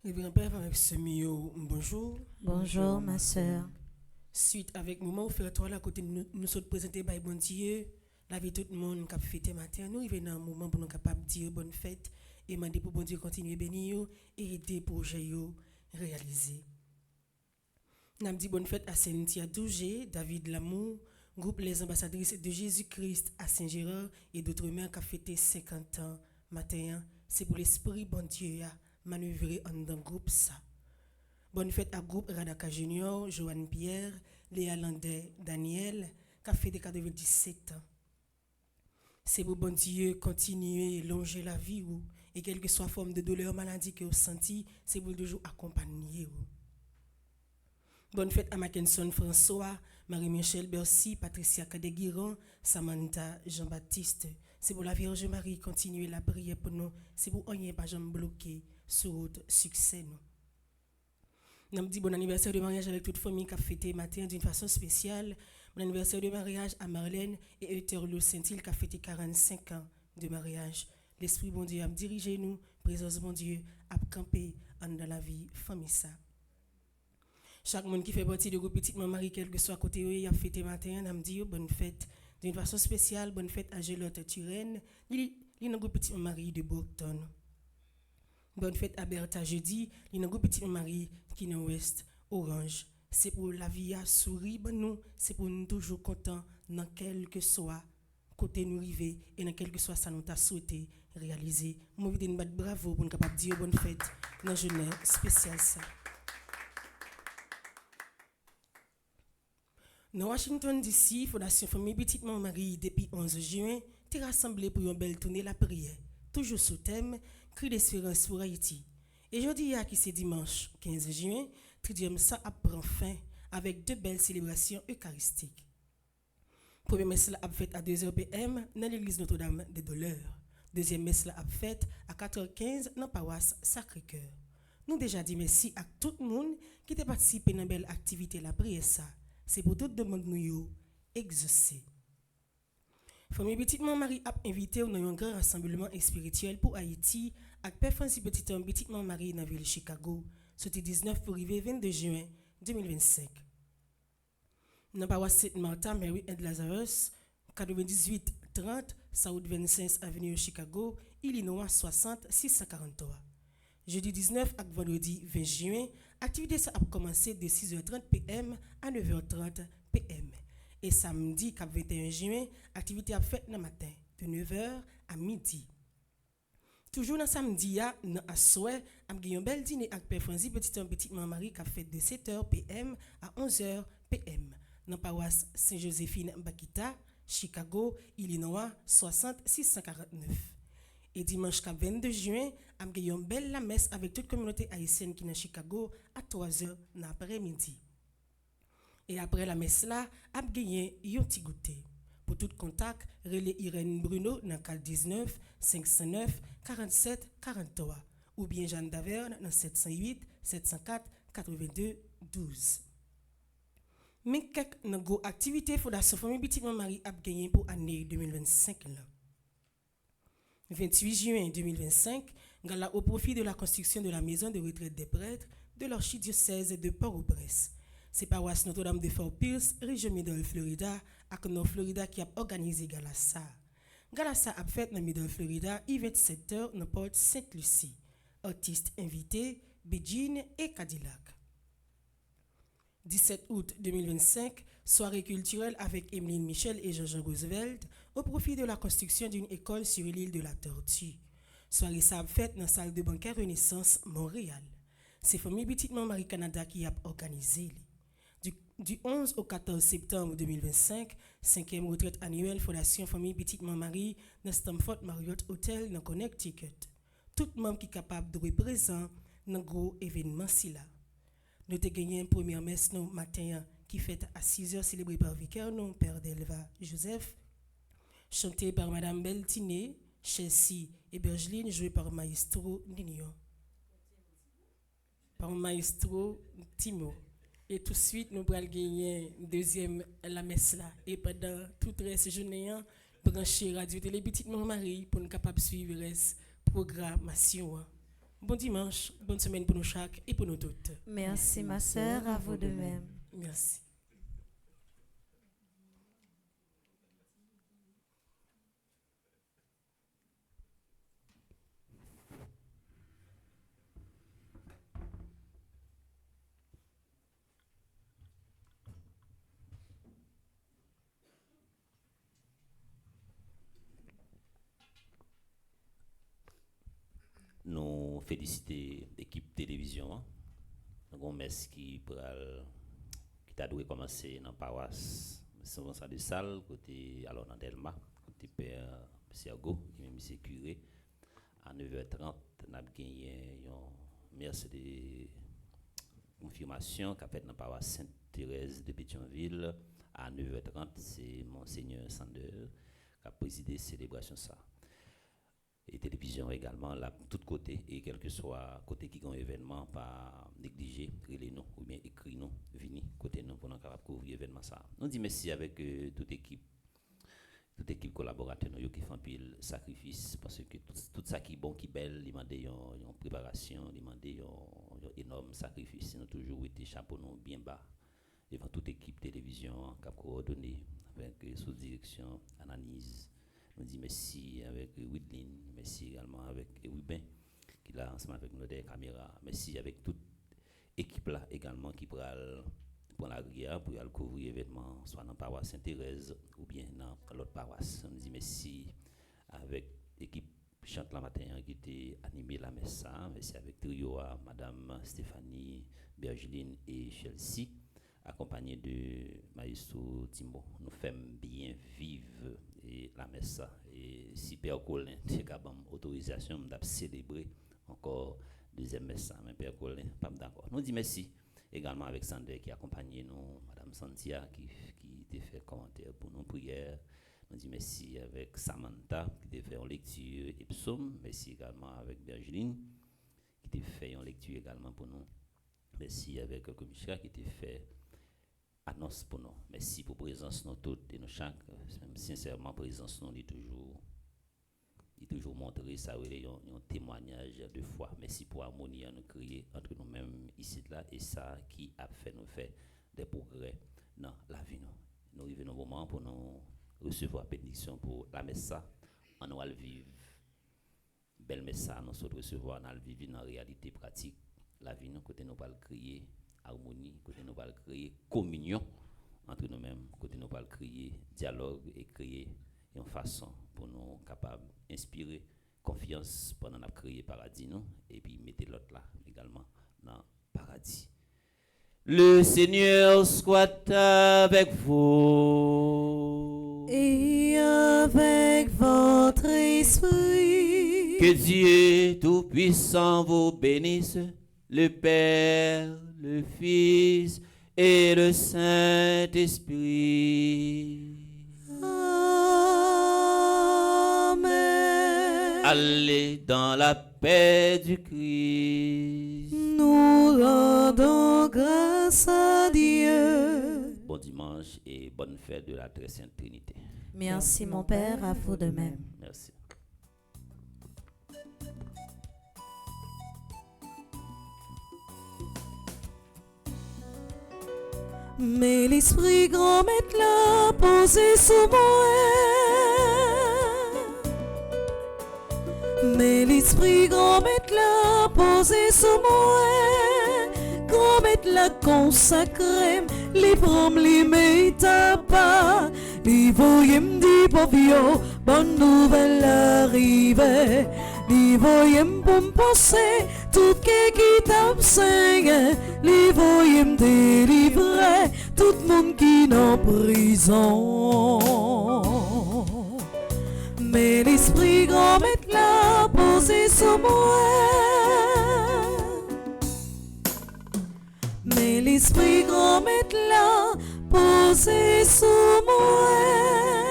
Révérend Père, avec ce milieu, bonjour. Bonjour, ma sœur. Suite avec moment offertoire là côté nous sommes présentés par bon Dieu, la vie tout le monde qui a fêté matin, nous arrivons dans un moment pour nous capable dire bonne fête et demander pour bon Dieu continuer bénir et aider projet yo réaliser. N'a dit bonne fête à Cynthia Dougé, David Lamour, groupe Les Ambassadrices de Jésus-Christ à Saint-Gérard et d'autres mères qui a fêté 50 ans matin. C'est pour l'esprit bon Dieu a manœuvrer en dans groupe ça. Bonne fête à groupe Radaka Junior, Joanne Pierre, Léa Landais, Daniel, qui a fait des 97 ans. C'est pour bon Dieu continuer longer la vie ou et quelle que soit forme de douleur, maladie que vous senti, c'est pour toujours accompagner vous. Bonne fête à Mackinson François, Marie-Michel Bercy, Patricia Cadeguiran, Samantha Jean-Baptiste. C'est pour la Vierge Marie continuer la prière pour nous. C'est pour rien pas jamais bloquer sur route succès nous. Nous dit bon anniversaire de mariage avec toute famille qui a fêté matin d'une façon spéciale. Bon anniversaire de mariage à Marlène et Euterlo Saint-Il qui a fêté 45 ans de mariage. L'Esprit bon Dieu a dirigé nous, présence bon Dieu a campé dans la vie famille ça. Chaque monde qui fait partie du groupe Petit Marie, quel que soit côté où il a fêté matin, nous dit bonne fête d'une façon spéciale, bonne fête à Gélotte Turenne, il est dans le groupe Petit Marie de Brockton. Bonne fête à Bertha jeudi, il y a un groupe Petit Marie qui est dans Ouest Orange. C'est pour la vie à sourire, ben nous, c'est pour nous toujours contents dans quel que soit côté nous river et dans quel que soit ça nous t'a souhaité réaliser. Moi, je vous dis bravo pour nous capable dire bonne fête dans la journée spéciale ça. Dans Washington DC, Fondation Famille Petite Marie depuis 11 juin, t'es rassemblé pour une belle tournée la prière, toujours sous thème Cri d'espérance pour Haïti. Et jeudi, qui c'est dimanche 15 juin, tridième ça prend fin avec deux belles célébrations eucharistiques. Première messe a fait à 2h PM dans l'église Notre-Dame des Douleurs. Deuxième messe a fait à 4h15 dans la paroisse Sacré-Cœur. Nous déjà dit merci à tout le monde qui a participé dans une belle activité la prière ça. C'est pour toute demande nous exaucer. Famille Petite Marie a invité à un grand rassemblement spirituel pour Haïti avec Père Francis Petit Homme Petite Marie dans la ville de Chicago, c'était 19 pour arriver 22 juin 2025. Dans la paroisse Sainte-Martha, Mary and Lazarus, 98 30 South 25 Avenue Chicago, Illinois 60 643. Jeudi 19 et vendredi 20 juin, l'activité a commencé de 6h30 PM à 9h30 PM. Et samedi 21 juin, l'activité a fait le matin de 9h à midi. Toujours dans samedi, dans à souhait, a un bel dîner avec Père Francis Petite Marie qui a fait de 7h PM à 11h PM. Dans la paroisse Saint-Joséphine Bakita, Chicago, Illinois 60 649. Et dimanche 22 juin, a une belle messe avec toute la communauté haïtienne qui est dans Chicago à 3h dans l'après-midi. Et après la messe là, a gagné un petit goûter. Pour tout contact, relais Irène Bruno dans le 19 509 47 43 ou bien Jeanne Daverne dans 708 704 82 12. Mais quelques activités Fondation Famille Petite Marie a gagné pour l'année 2025 là. 28 juin 2025, au profit de la construction de la maison de retraite des prêtres de l'archidiocèse de Port-au-Prince. C'est paroisse Notre-Dame de Fort Pierce, région Middle Florida, avec Nord Florida qui a organisé Galassa. Galassa a fait dans Middle Florida, 27h dans Port Sainte-Lucie. Artistes invités, Beijing et Cadillac. 17 août 2025, soirée culturelle avec Emeline Michel et Jean-Jean Roosevelt au profit de la construction d'une école sur l'île de la Tortue. Soirée sable fête dans la salle de banquet Renaissance, Montréal. C'est famille Petitement Marie-Canada qui a organisé. Du 11 au 14 septembre 2025, 5e retraite annuelle Fondation Famille Petitement Marie dans Stamford Marriott Hotel dans Connecticut. Tout membre qui est capable de représenter dans gros événement si là. Nous avons gagné une première messe nous matin qui fête à 6h célébrée par vicaire non Père Delva Joseph, chantée par Madame Beltiné, Chelsea et Bergeline, jouée par Maestro Nino. Par Maestro Timo. Et tout de suite, nous allons gagner deuxième la messe là. Et pendant tout le reste journée, brancher Radio Télé Petitement Marie pour nous capable suivre la programmation. Bon dimanche, bonne semaine pour nous chaque et pour nous toutes. Merci ma sœur, à vous de même. Merci. Nous féliciter l'équipe télévision. Nous avons qui t'a dû commencer dans la paroisse Saint-Vincent de Salle, côté alors dans Delma, côté Père Sergo, qui même c'est curé. À 9h30, nous avons gagné une messe de confirmation qui a fait dans la paroisse Sainte-Thérèse de Pétionville. À 9h30, c'est Monseigneur Sander qui a présidé la célébration. Et télévision également, là, tout côté, et quel que soit côté qui a un événement, pas négliger, les noms, ou bien écrit nous, vini, côté nous, pour nous couvrir l'événement. Nous disons merci avec toute équipe collaborateur qui font pile sacrifice, parce que tout ça qui est bon, qui est belle, il demande une préparation, il demande un énorme sacrifice. Nous avons toujours été chapeau nous bien bas devant toute équipe télévision qui a coordonné avec sous-direction, analyse. Nous disons merci avec Widlin, merci également avec Wibin qui est là ensemble avec nous des caméras. Merci avec toute équipe là également qui prend la rivière pour aller couvrir l'événement, soit dans la paroisse Sainte-Thérèse ou bien dans l'autre paroisse. Nous disons merci avec l'équipe Chante la matin qui était animée la messe. Merci avec trio à Madame Stéphanie, Bergeline et Chelsea, accompagné de Maestro Timo. Nous faisons bien vivre la messe. Et si Père Colin a autorisation de célébrer encore deuxième messe, mais Père Colin pas d'accord. Nous disons merci également avec Sander qui a accompagné nous, Madame Santia qui a fait commentaire pour nos prières. Nous disons merci avec Samantha qui a fait une lecture et psaume. Merci également avec Bergeline qui a fait une lecture également pour nous. Merci avec Komishka qui a fait annonce pour nous. Merci pour la présence nous toutes et nous chaque. Sincèrement, la présence nous est toujours montré ça un témoignage de foi. Merci pour l'harmonie à nous créer entre nous-mêmes ici là et ça qui a fait nous faire des progrès dans la vie. Nous arrivons au moment pour nous recevoir bénédiction pour la messe. On va le vivre. Belle messe, nous sommes recevoir, on va le vivre dans la réalité pratique. La vie, nous, côté nous va le créer harmonie, côté nous va le créer communion entre nous-mêmes, côté nous va le créer dialogue et créer une façon pour nous capables d'inspirer confiance pendant nous créer paradis nous et puis mettez l'autre là également dans paradis. Le Seigneur soit avec vous et avec votre esprit. Que Dieu Tout-Puissant vous bénisse, le Père, le Fils et le Saint-Esprit. Amen. Allez dans la paix du Christ. Nous rendons grâce à Dieu. Bon dimanche et bonne fête de la Très Sainte Trinité. Merci mon Père, à vous de même. Merci. Mais l'esprit grand maître l'a posé sous moi. Mais l'esprit grand maître là posé sous moi, grand mettre la consacré, les prom les met à pas, les voyez m'di pauvio, bonne nouvelle arrivée, les voyez pour m'penser, tout qui t'abseigne, les voyez me délivrer, tout le monde qui est en prison. Mais l'esprit grand mettre là posé sur moi. Mais l'esprit grand mettre là posé sur moi.